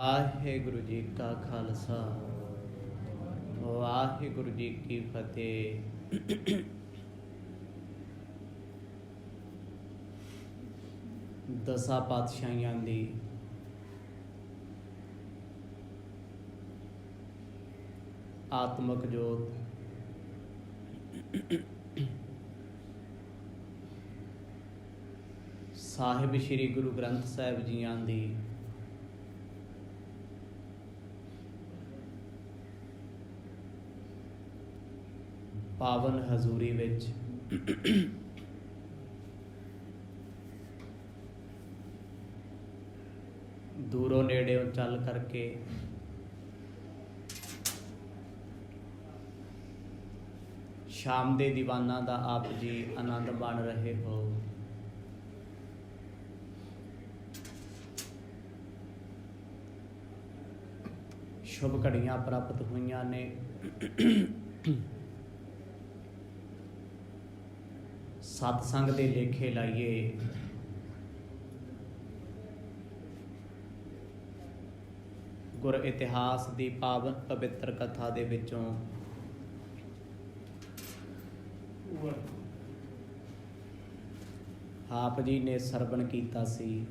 ਵਾਹਿਗੁਰੂ ਜੀ ਕਾ ਖਾਲਸਾ ਵਾਹਿਗੁਰੂ ਜੀ ਕੀ ਫਤਿਹ। ਦਸਾਂ ਪਾਤਸ਼ਾਹੀਆਂ ਦੀ ਆਤਮਕ ਜੋਤ ਸਾਹਿਬ ਸ੍ਰੀ ਗੁਰੂ ਗ੍ਰੰਥ ਸਾਹਿਬ ਜੀਆਂ ਦੀ ਪਾਵਨ ਹਜ਼ੂਰੀ ਵਿੱਚ ਦੂਰੋਂ ਨੇੜਿਓਂ ਚੱਲ ਕਰਕੇ ਸ਼ਾਮ ਦੇ ਦੀਵਾਨਾਂ ਦਾ ਆਪ ਜੀ ਆਨੰਦ ਮਾਣ ਰਹੇ ਹੋ। ਸ਼ੁਭ ਘੜੀਆਂ ਪ੍ਰਾਪਤ ਹੋਈਆਂ ਨੇ। ਸਤਸੰਗ ਦੇ ਲੇਖੇ ਲਾਈਏ, ਗੁਰ ਇਤਿਹਾਸ ਦੀ ਪਾਵਨ ਪਵਿੱਤਰ ਕਥਾ ਦੇ ਵਿੱਚੋਂ ਆਪ ਜੀ ਨੇ ਸਰਵਣ ਕੀਤਾ ਸੀ।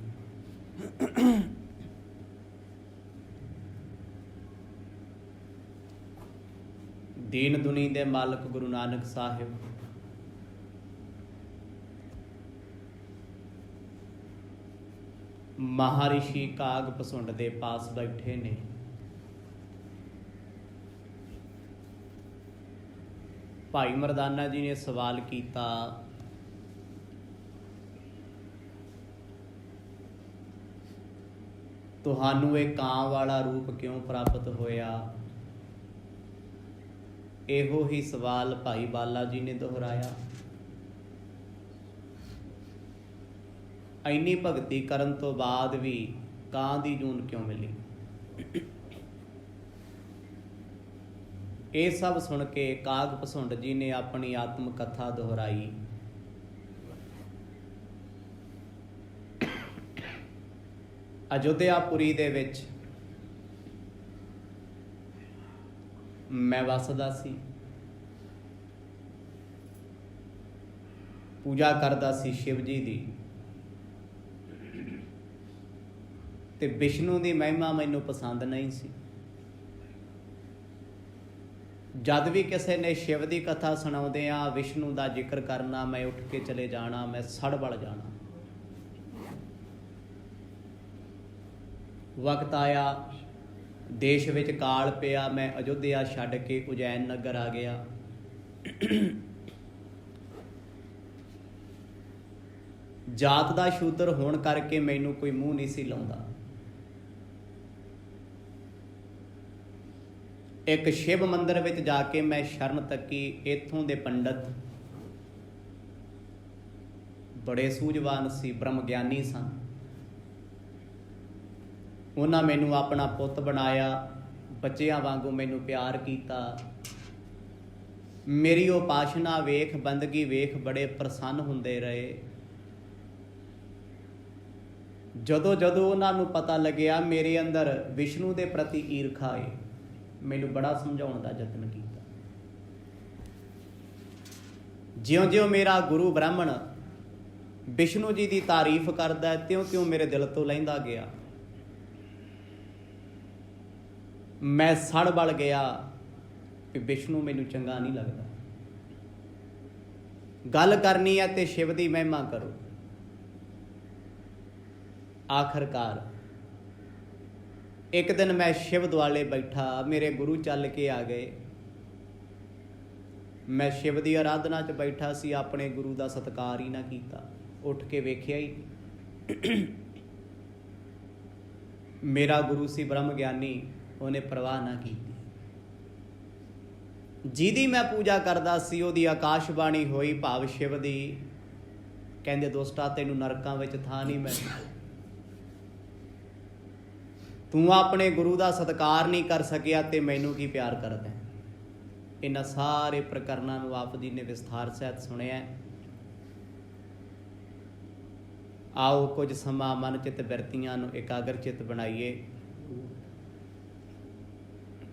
ਦੀਨ ਦੁਨੀ ਦੇ ਮਾਲਕ ਗੁਰੂ ਨਾਨਕ ਸਾਹਿਬ ਮਹਾਰਿਸ਼ੀ ਕਾਗ ਪਸੁੰਡ ਦੇ ਪਾਸ ਬੈਠੇ ਨੇ। ਭਾਈ ਮਰਦਾਨਾ ਜੀ ਨੇ ਸਵਾਲ ਕੀਤਾ, ਤੁਹਾਨੂੰ ਇਹ ਕਾਂ ਵਾਲਾ ਰੂਪ ਕਿਉਂ ਪ੍ਰਾਪਤ ਹੋਇਆ? ਇਹੋ ਹੀ ਸਵਾਲ ਭਾਈ ਬਾਲਾ ਜੀ ਨੇ ਦੁਹਰਾਇਆ। ਇੰਨੀ ਭਗਤੀ ਕਰਨ ਤੋਂ ਬਾਅਦ ਵੀ ਕਾਂ ਦੀ ਜੂਨ ਕਿਉਂ ਮਿਲੀ? ਇਹ ਸਭ ਸੁਣ ਕੇ ਕਾਗ ਪਸੁੰਡ ਜੀ ਨੇ ਆਪਣੀ ਆਤਮ ਕਥਾ ਦੁਹਰਾਈ। ਅਯੁੱਧਿਆਪੁਰੀ ਦੇ ਵਿੱਚ ਮੈਂ ਵਸਦਾ ਸੀ, ਪੂਜਾ ਕਰਦਾ ਸੀ ਸ਼ਿਵ ਜੀ ਦੀ, ਤੇ ਵਿਸ਼ਨੂੰ ਦੀ ਮਹਿਮਾ ਮੈਨੂੰ ਪਸੰਦ ਨਹੀਂ ਸੀ। ਜਦ ਵੀ ਕਿਸੇ ਨੇ ਸ਼ਿਵ ਦੀ ਕਥਾ ਸੁਣਾਉਂਦਿਆਂ ਵਿਸ਼ਨੂੰ ਦਾ ਜ਼ਿਕਰ ਕਰਨਾ, ਮੈਂ ਉੱਠ ਕੇ ਚਲੇ ਜਾਣਾ, ਮੈਂ ਸੜਬੜ ਜਾਣਾ। ਵਕਤ ਆਇਆ, ਦੇਸ਼ ਵਿੱਚ ਕਾਲ ਪਿਆ, ਮੈਂ ਅਯੁੱਧਿਆ ਛੱਡ ਕੇ ਉਜੈਨ ਨਗਰ ਆ ਗਿਆ। ਜਾਤ ਦਾ ਸ਼ੂਦਰ ਹੋਣ ਕਰਕੇ ਮੈਨੂੰ ਕੋਈ ਮੂੰਹ ਨਹੀਂ ਸੀ ਲਾਉਂਦਾ। ਇੱਕ ਸ਼ਿਵ ਮੰਦਿਰ ਵਿੱਚ ਜਾ ਕੇ ਮੈਂ ਸ਼ਰਨ ਤੱਕੀ। ਇੱਥੋਂ ਦੇ ਪੰਡਤ ਬੜੇ ਸੂਝਵਾਨ ਸੀ, ਬ੍ਰਹਮ ਗਿਆਨੀ ਸਨ। ਉਹਨਾਂ ਮੈਨੂੰ ਆਪਣਾ ਪੁੱਤ ਬਣਾਇਆ, ਬੱਚਿਆਂ ਵਾਂਗੂ ਮੈਨੂੰ ਪਿਆਰ ਕੀਤਾ। ਮੇਰੀ ਉਪਾਸ਼ਨਾ ਵੇਖ, ਬੰਦਗੀ ਵੇਖ ਬੜੇ ਪ੍ਰਸੰਨ ਹੁੰਦੇ ਰਹੇ। ਜਦੋਂ ਜਦੋਂ ਉਹਨਾਂ ਨੂੰ ਪਤਾ ਲੱਗਿਆ ਮੇਰੇ ਅੰਦਰ ਵਿਸ਼ਨੂੰ ਦੇ ਪ੍ਰਤੀ ਈਰਖਾ ਹੈ, ਮੈਨੂੰ ਬੜਾ ਸਮਝਾਉਣ ਦਾ ਯਤਨ ਕੀਤਾ। ਜਿਉਂ-ਜਿਉਂ ਮੇਰਾ ਗੁਰੂ ਬ੍ਰਾਹਮਣ ਵਿਸ਼ਨੂੰ ਜੀ ਦੀ ਤਾਰੀਫ ਕਰਦਾ, ਤਿਉਂ-ਤਿਉਂ ਮੇਰੇ ਦਿਲ ਤੋਂ ਲਹਿੰਦਾ ਗਿਆ। ਮੈਂ ਸੜ ਬਲ ਗਿਆ ਕਿ ਵਿਸ਼ਨੂੰ ਮੈਨੂੰ ਚੰਗਾ ਨਹੀਂ ਲੱਗਦਾ। ਗੱਲ ਕਰਨੀ ਹੈ ਤੇ ਸ਼ਿਵ ਦੀ ਮਹਿਮਾ ਕਰੋ। ਆਖਰਕਾਰ ਇੱਕ ਦਿਨ ਮੈਂ ਸ਼ਿਵ ਦੁਆਲੇ ਬੈਠਾ, ਮੇਰੇ ਗੁਰੂ ਚੱਲ ਕੇ ਆ ਗਏ। ਮੈਂ ਸ਼ਿਵ ਦੀ ਆਰਾਧਨਾ 'ਚ ਬੈਠਾ ਸੀ, ਆਪਣੇ ਗੁਰੂ ਦਾ ਸਤਿਕਾਰ ਹੀ ਨਾ ਕੀਤਾ, ਉੱਠ ਕੇ ਵੇਖਿਆ ਹੀ। ਮੇਰਾ ਗੁਰੂ ਸੀ ਬ੍ਰਹਮ ਗਿਆਨੀ, ਉਹਨੇ ਪਰਵਾਹ ਨਾ ਕੀਤੀ। ਜਿਹਦੀ ਮੈਂ ਪੂਜਾ ਕਰਦਾ ਸੀ ਉਹਦੀ ਆਕਾਸ਼ਬਾਣੀ ਹੋਈ, ਭਾਵ ਸ਼ਿਵ ਦੀ। ਕਹਿੰਦੇ, ਦੋਸਤਾ ਤੈਨੂੰ ਨਰਕਾਂ ਵਿੱਚ ਥਾਂ ਨਹੀਂ ਮਿਲਣੀ। ਤੂੰ ਆਪਣੇ ਗੁਰੂ ਦਾ ਸਤਿਕਾਰ ਨਹੀਂ ਕਰ ਸਕਿਆ ਤੇ ਮੈਨੂੰ ਕੀ ਪਿਆਰ ਕਰਦਾ? ਇਹਨਾਂ ਸਾਰੇ ਪ੍ਰਕਰਨਾਂ ਨੂੰ ਆਪ ਜੀ ਨੇ ਵਿਸਥਾਰ ਸਹਿਤ ਸੁਣਿਆ। ਆਓ ਕੁਝ ਸਮਾਂ ਮਨ ਚਿੱਤ ਬਿਰਤੀਆਂ ਨੂੰ ਇਕਾਗਰ ਚਿੱਤ ਬਣਾਈਏ।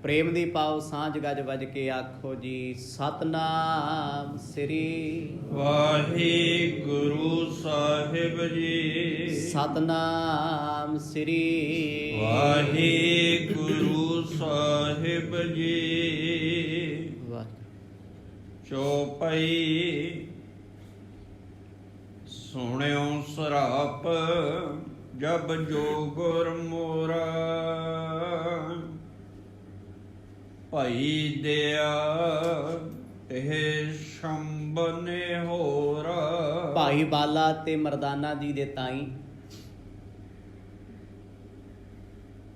ਪ੍ਰੇਮ ਦੀ ਪਾਓ ਸਾਂਝ ਗੱਜ ਵੱਜ ਕੇ ਆਖੋ ਜੀ ਸਤਨਾਮ ਸ੍ਰੀ ਵਾਹਿਗੁਰੂ ਸਾਹਿਬ ਜੀ। ਸਤਨਾਮ ਸ੍ਰੀ ਵਾਹਿਗੁਰੂ ਸਾਹਿਬ ਜੀ। ਵਾਹਿਗੁਰੂ। ਚੌਪਈ। ਸੁਣਿਓ ਸਰਾਪ ਜਬ ਜੋ ਗੁਰ ਮੋਰਾ, ਭਾਈ ਦਿਆ ਇਹ ਸ਼ੰਬਨੇ ਹੋਰਾ। ਭਾਈ ਬਾਲਾ ਤੇ ਮਰਦਾਨਾ ਜੀ ਦੇ ਤਾਈ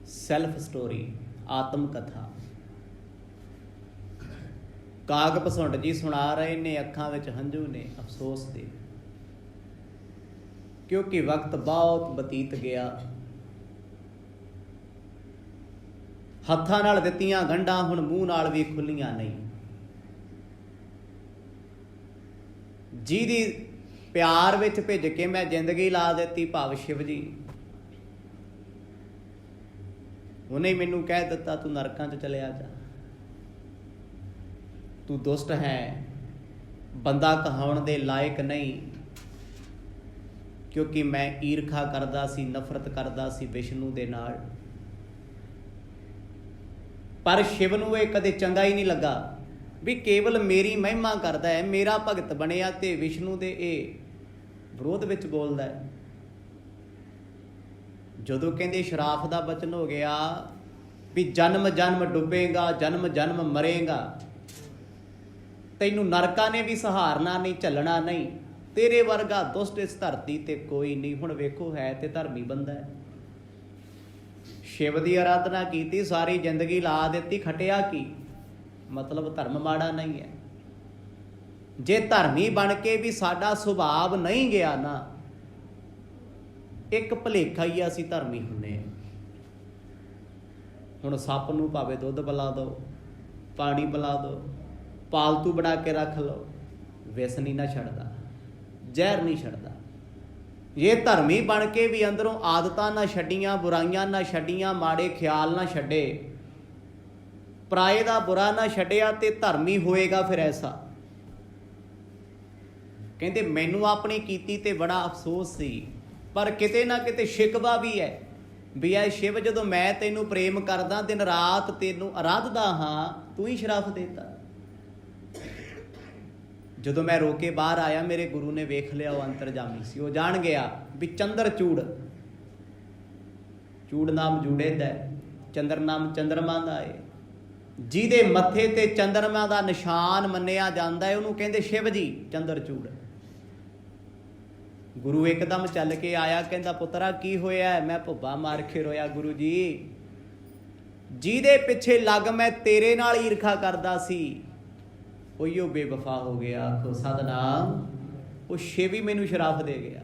ਸੈਲਫ ਸਟੋਰੀ, ਆਤਮ ਕਥਾ। ਕਾਗ ਪਸੁੰਡ ਜੀ ਸੁਣਾ ਰਹੇ ਨੇ, ਅੱਖਾਂ ਵਿੱਚ ਹੰਝੂ ਨੇ ਅਫਸੋਸ ਦੇ, ਕਿਉਂਕਿ ਵਕਤ ਬਹੁਤ ਬਤੀਤ ਗਿਆ। ਹੱਥਾਂ ਨਾਲ ਦਿੱਤੀਆਂ ਗੰਢਾਂ ਹੁਣ ਮੂੰਹ ਨਾਲ ਵੀ ਖੁੱਲੀਆਂ ਨਹੀਂ। ਜਿਹਦੀ ਪਿਆਰ ਵਿੱਚ ਭਿੱਜ ਕੇ ਮੈਂ ਜ਼ਿੰਦਗੀ ਲਾ ਦਿੱਤੀ, ਭਾਵ ਸ਼ਿਵ ਜੀ, ਉਹਨੇ ਮੈਨੂੰ ਕਹਿ ਦਿੱਤਾ ਤੂੰ ਨਰਕਾਂ 'ਚ ਚਲਿਆ ਜਾ, ਤੂੰ ਦੁਸ਼ਟ ਹੈ, ਬੰਦਾ ਕਹਾਉਣ ਦੇ ਲਾਇਕ ਨਹੀਂ। ਕਿਉਂਕਿ ਮੈਂ ਈਰਖਾ ਕਰਦਾ ਸੀ, ਨਫ਼ਰਤ ਕਰਦਾ ਸੀ ਵਿਸ਼ਨੂੰ ਦੇ ਨਾਲ। ਪਰ ਸ਼ਿਵ ਨੂੰ ਇਹ ਕਦੇ ਚੰਗਾ ਹੀ ਨਹੀਂ ਲੱਗਾ ਵੀ ਕੇਵਲ ਮੇਰੀ ਮਹਿਮਾ ਕਰਦਾ ਹੈ, ਮੇਰਾ ਭਗਤ ਬਣਿਆ, ਤੇ ਵਿਸ਼ਨੂੰ ਦੇ ਇਹ ਵਿਰੋਧ ਵਿੱਚ ਬੋਲਦਾ ਹੈ। ਜਦੋਂ ਕਹਿੰਦੇ ਸ਼ਰਾਫ ਦਾ ਬਚਨ ਹੋ ਗਿਆ ਵੀ ਜਨਮ ਜਨਮ ਡੁੱਬੇਗਾ, ਜਨਮ ਜਨਮ ਮਰੇਗਾ, ਤੈਨੂੰ ਨਰਕਾਂ ਨੇ ਵੀ ਸਹਾਰਨਾ ਨਹੀਂ, ਝੱਲਣਾ ਨਹੀਂ, ਤੇਰੇ ਵਰਗਾ ਦੁਸ਼ਟ ਇਸ ਧਰਤੀ ਤੇ ਕੋਈ ਨਹੀਂ। ਹੁਣ ਵੇਖੋ ਹੈ ਤੇ ਧਰਮੀ ਬੰਦਾ ਹੈ, ਸ਼ਿਵ ਦੀ ਆਰਾਧਨਾ ਕੀਤੀ, ਸਾਰੀ ਜ਼ਿੰਦਗੀ ਲਾ ਦਿੱਤੀ, ਖਟਿਆ ਕੀ? ਮਤਲਬ ਧਰਮ ਮਾੜਾ ਨਹੀਂ ਹੈ। ਜੇ ਧਰਮੀ ਬਣ ਕੇ ਵੀ ਸਾਡਾ ਸੁਭਾਵ ਨਹੀਂ ਗਿਆ ਨਾ, ਇੱਕ ਭੁਲੇਖਾ ਹੀ ਅਸੀਂ ਧਰਮੀ ਹੁੰਨੇ ਹਾਂ। ਹੁਣ ਸੱਪ ਨੂੰ ਭਾਵੇਂ ਦੁੱਧ ਪਿਲਾ ਦਿਓ, ਪਾਣੀ ਪਿਲਾ ਦਿਓ, ਪਾਲਤੂ ਬਣਾ ਕੇ ਰੱਖ ਲਓ, ਵਿਸ ਨਹੀਂ ਨਾ ਛੱਡਦਾ, ਜ਼ਹਿਰ ਨਹੀਂ ਛੱਡਦਾ। ਇਹ ਧਰਮੀ ਬਣ ਕੇ ਵੀ ਅੰਦਰੋਂ ਆਦਤਾਂ ਨਾ ਛੱਡੀਆਂ, ਬੁਰਾਈਆਂ ਨਾ ਛੱਡੀਆਂ, ਮਾੜੇ ਖਿਆਲ ਨਾ ਛੱਡੇ, ਪਰਾਏ ਦਾ ਬੁਰਾ ਨਾ ਛੱਡਿਆ, ਤੇ ਧਰਮੀ ਹੋਏਗਾ ਫਿਰ ਐਸਾ। ਕਹਿੰਦੇ ਮੈਨੂੰ ਆਪਣੀ ਕੀਤੀ ਤੇ ਬੜਾ ਅਫਸੋਸ ਸੀ, ਪਰ ਕਿਤੇ ਨਾ ਕਿਤੇ ਸ਼ਿਕਵਾ ਵੀ ਹੈ ਵੀ ਐ ਸ਼ਿਵ, ਜਦੋਂ ਮੈਂ ਤੈਨੂੰ ਪ੍ਰੇਮ ਕਰਦਾ, ਦਿਨ ਰਾਤ ਤੈਨੂੰ ਆਰਾਧਦਾ ਹਾਂ, ਤੂੰ ਹੀ ਸ਼ਰਾਫ ਦੇਤਾ। ਜਦੋਂ ਮੈਂ ਰੋ ਕੇ ਬਾਹਰ ਆਇਆ, ਮੇਰੇ ਗੁਰੂ ਨੇ ਵੇਖ ਲਿਆ, ਉਹ ਅੰਤਰਜਾਮੀ ਸੀ, ਉਹ ਜਾਣ ਗਿਆ ਵੀ ਚੰਦਰ ਚੂੜ, ਚੂੜ ਨਾਮ ਜੂੜੇ ਦਾ, ਚੰਦਰ ਨਾਮ ਚੰਦਰਮਾ ਦਾ ਹੈ। ਜਿਹਦੇ ਮੱਥੇ ਤੇ ਚੰਦਰਮਾ ਦਾ ਨਿਸ਼ਾਨ ਮੰਨਿਆ ਜਾਂਦਾ ਹੈ, ਉਹਨੂੰ ਕਹਿੰਦੇ ਸ਼ਿਵ ਜੀ, ਚੰਦਰ ਚੂੜ। ਗੁਰੂ ਇੱਕਦਮ ਚੱਲ ਕੇ ਆਇਆ, ਕਹਿੰਦਾ ਪੁੱਤਰਾ ਕੀ ਹੋਇਆ? ਮੈਂ ਭੁੱਬਾ ਮਾਰ ਕੇ ਰੋਇਆ, ਗੁਰੂ ਜੀ ਜਿਹਦੇ ਪਿੱਛੇ ਲੱਗ ਮੈਂ ਤੇਰੇ ਨਾਲ ਈਰਖਾ ਕਰਦਾ ਸੀ, ਉਹੀਓ ਬੇਵਫਾ ਹੋ ਗਿਆ। ਆਖੋ ਸਤਨਾਮ। ਉਹ ਸ਼ਿਵ ਹੀ ਮੈਨੂੰ ਸ਼ਰਾਫ ਦੇ ਗਿਆ।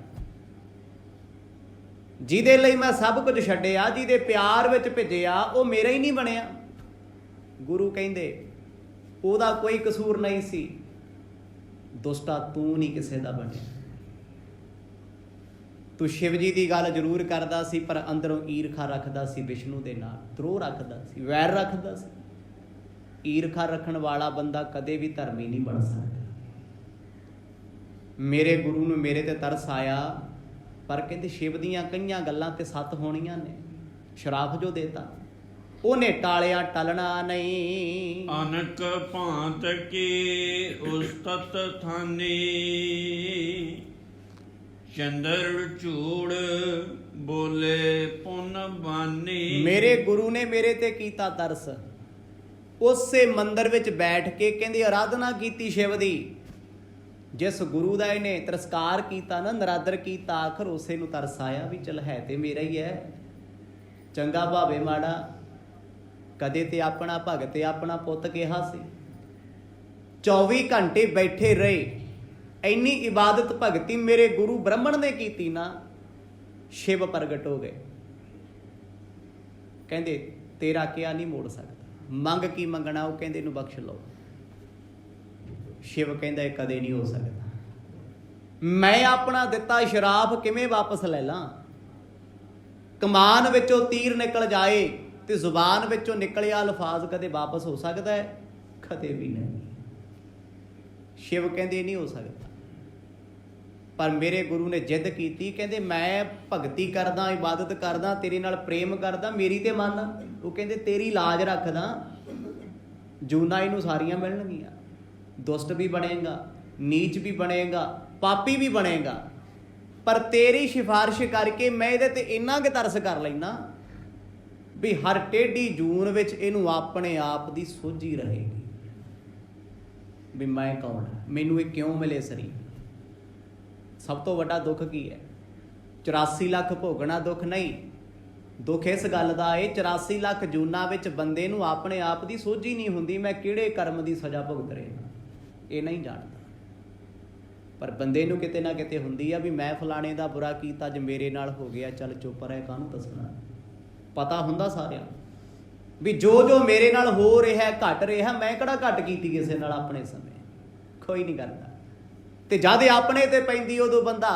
ਜਿਹਦੇ ਲਈ ਮੈਂ ਸਭ ਕੁਝ ਛੱਡਿਆ, ਜਿਹਦੇ ਪਿਆਰ ਵਿੱਚ ਭਿੱਜਿਆ, ਉਹ ਮੇਰਾ ਹੀ ਨਹੀਂ ਬਣਿਆ। ਗੁਰੂ ਕਹਿੰਦੇ ਉਹਦਾ ਕੋਈ ਕਸੂਰ ਨਹੀਂ ਸੀ, ਦੁਸ਼ਟਾ ਤੂੰ ਨਹੀਂ ਕਿਸੇ ਦਾ ਬਣਿਆ। ਤੂੰ ਸ਼ਿਵ ਜੀ ਦੀ ਗੱਲ ਜ਼ਰੂਰ ਕਰਦਾ ਸੀ, ਪਰ ਅੰਦਰੋਂ ਈਰਖਾ ਰੱਖਦਾ ਸੀ, ਵਿਸ਼ਨੂੰ ਦੇ ਨਾਲ ਧਰੋਹ ਰੱਖਦਾ ਸੀ, ਵੈਰ ਰੱਖਦਾ ਸੀ। ਈਰਖਾ ਰੱਖਣ ਵਾਲਾ ਬੰਦਾ ਕਦੇ ਵੀ ਧਰਮੀ ਨਹੀਂ ਬਣ ਸਕਦਾ। ਮੇਰੇ ਗੁਰੂ ਨੂੰ ਮੇਰੇ ਤੇ ਤਰਸ ਆਇਆ, ਪਰ ਕਹਿੰਦੇ ਸ਼ਿਵ ਦੀਆਂ ਕਈਆਂ ਗੱਲਾਂ ਤੇ ਸੱਤ ਹੋਣੀਆਂ ਨੇ। ਸ਼ਰਾਫ ਜੋ ਦੇਤਾ ਉਹਨੇ ਟਾਲਿਆ, ਟਲਣਾ ਨਹੀਂ। ਅਨਕ ਭਾਂਤ ਕੀ ਉਸਤਤ ਥਾਨੀ, ਚੰਦਰ ਝੂੜ ਬੋਲੇ ਪੁਨ ਬਾਨੀ। ਮੇਰੇ ਗੁਰੂ ਨੇ ਮੇਰੇ ਤੇ ਕੀਤਾ ਤਰਸ। ਉਸੇ ਮੰਦਰ ਵਿੱਚ ਬੈਠ ਕੇ ਕਹਿੰਦੇ ਆਰਾਧਨਾ ਕੀਤੀ ਸ਼ਿਵ ਦੀ। ਜਿਸ ਗੁਰੂ ਦਾ ਇਹਨੇ ਤਿਰਸਕਾਰ ਕੀਤਾ ਨਾ, ਨਰਾਦਰ ਕੀਤਾ, ਆਖਰ ਉਸੇ ਨੂੰ ਤਰਸ ਆਇਆ ਵੀ ਚਲ ਹੈ ਤੇ ਮੇਰਾ ਹੀ ਹੈ, ਚੰਗਾ ਭਾਵੇਂ ਮਾੜਾ। ਕਦੇ ਤੇ ਆਪਣਾ ਭਗਤ ਤੇ ਆਪਣਾ ਪੁੱਤ ਕਿਹਾ ਸੀ। 24 ਘੰਟੇ ਬੈਠੇ ਰਹੇ, ਇੰਨੀ ਇਬਾਦਤ ਭਗਤੀ ਮੇਰੇ ਗੁਰੂ ਬ੍ਰਹਮਣ ਨੇ ਕੀਤੀ ਨਾ, ਸ਼ਿਵ ਪ੍ਰਗਟ ਹੋ ਗਏ। ਕਹਿੰਦੇ ਤੇਰਾ ਕਿਹਾ ਨਹੀਂ ਮੋੜ ਸਕਦਾ, ਮੰਗ ਕੀ ਮੰਗਣਾ? ਉਹ ਕਹਿੰਦੇ ਇਹਨੂੰ ਬਖਸ਼ ਲਓ। ਸ਼ਿਵ ਕਹਿੰਦਾ ਇਹ ਕਦੇ ਨਹੀਂ ਹੋ ਸਕਦਾ। ਮੈਂ ਆਪਣਾ ਦਿੱਤਾ ਸ਼ਰਾਫ ਕਿਵੇਂ ਵਾਪਸ ਲੈ ਲਾਂ? ਕਮਾਨ ਵਿੱਚੋਂ ਤੀਰ ਨਿਕਲ ਜਾਏ ਤੇ ਜ਼ੁਬਾਨ ਵਿੱਚੋਂ ਨਿਕਲਿਆ ਅਲਫਾਜ਼ ਕਦੇ ਵਾਪਸ ਹੋ ਸਕਦਾ ਹੈ? ਕਦੇ ਵੀ ਨਹੀਂ। ਸ਼ਿਵ ਕਹਿੰਦੇ ਨਹੀਂ ਹੋ ਸਕਦਾ। ਪਰ ਮੇਰੇ ਗੁਰੂ ਨੇ ਜਿੱਦ ਕੀਤੀ, ਕਹਿੰਦੇ ਮੈਂ ਭਗਤੀ ਕਰਦਾ, ਇਬਾਦਤ ਕਰਦਾ, ਤੇਰੇ ਨਾਲ ਪ੍ਰੇਮ ਕਰਦਾ, ਮੇਰੀ ਤੇ ਮੰਨ। ਉਹ ਕਹਿੰਦੇ ਤੇਰੀ ਲਾਜ ਰੱਖਦਾ, ਜੂਨਾ ਇਹਨੂੰ ਸਾਰੀਆਂ ਮਿਲਣਗੀਆਂ। ਦੁਸ਼ਟ ਵੀ ਬਣੇਗਾ, ਨੀਚ ਵੀ ਬਣੇਗਾ, ਪਾਪੀ ਵੀ ਬਣੇਗਾ, ਪਰ ਤੇਰੀ ਸਿਫਾਰਿਸ਼ ਕਰਕੇ ਮੈਂ ਇਹਦੇ ਤੇ ਇੰਨਾ ਕੁ ਤਰਸ ਕਰ ਲੈਣਾ ਵੀ ਹਰ ਟੇਢੀ ਜੂਨ ਵਿੱਚ ਇਹਨੂੰ ਆਪਣੇ ਆਪ ਦੀ ਸੋਝੀ ਰਹੇਗੀ ਵੀ ਮੈਂ ਕੌਣ, ਮੈਨੂੰ ਇਹ ਕਿਉਂ ਮਿਲੇ ਸਰੀਰ। ਸਭ ਤੋਂ ਵੱਡਾ ਦੁੱਖ ਕੀ ਹੈ? 84 ਲੱਖ ਭੋਗਣਾ ਦੁੱਖ ਨਹੀਂ। ਦੁੱਖ ਇਸ ਗੱਲ ਦਾ ਇਹ 84 ਲੱਖ ਜੂਨਾਂ ਵਿੱਚ ਬੰਦੇ ਨੂੰ ਆਪਣੇ ਆਪ ਦੀ ਸੋਝੀ ਨਹੀਂ ਹੁੰਦੀ, ਮੈਂ ਕਿਹੜੇ ਕਰਮ ਦੀ ਸਜ਼ਾ ਭੁਗਤ ਰਿਹਾ, ਇਹ ਨਹੀਂ ਜਾਣਦਾ। ਪਰ ਬੰਦੇ ਨੂੰ ਕਿਤੇ ਨਾ ਕਿਤੇ ਹੁੰਦੀ ਆ ਵੀ ਮੈਂ ਫਲਾਣੇ ਦਾ ਬੁਰਾ ਕੀਤਾ, ਅੱਜ ਮੇਰੇ ਨਾਲ ਹੋ ਗਿਆ, ਚੱਲ ਚੁੱਪ ਰਹਿ, ਕਾਹਨੂੰ ਦੱਸਣਾ। ਪਤਾ ਹੁੰਦਾ ਸਾਰਿਆਂ ਨੂੰ ਵੀ ਜੋ ਜੋ ਮੇਰੇ ਨਾਲ ਹੋ ਰਿਹਾ, ਘਟ ਰਿਹਾ, ਮੈਂ ਕਿਹੜਾ ਘੱਟ ਕੀਤੀ ਕਿਸੇ ਨਾਲ ਆਪਣੇ ਸਮੇਂ? ਕੋਈ ਨਹੀਂ ਕਰਦਾ। ਤੇ ਜਦ ਆਪਣੇ ਤੇ ਪੈਂਦੀ ਉਦੋਂ ਬੰਦਾ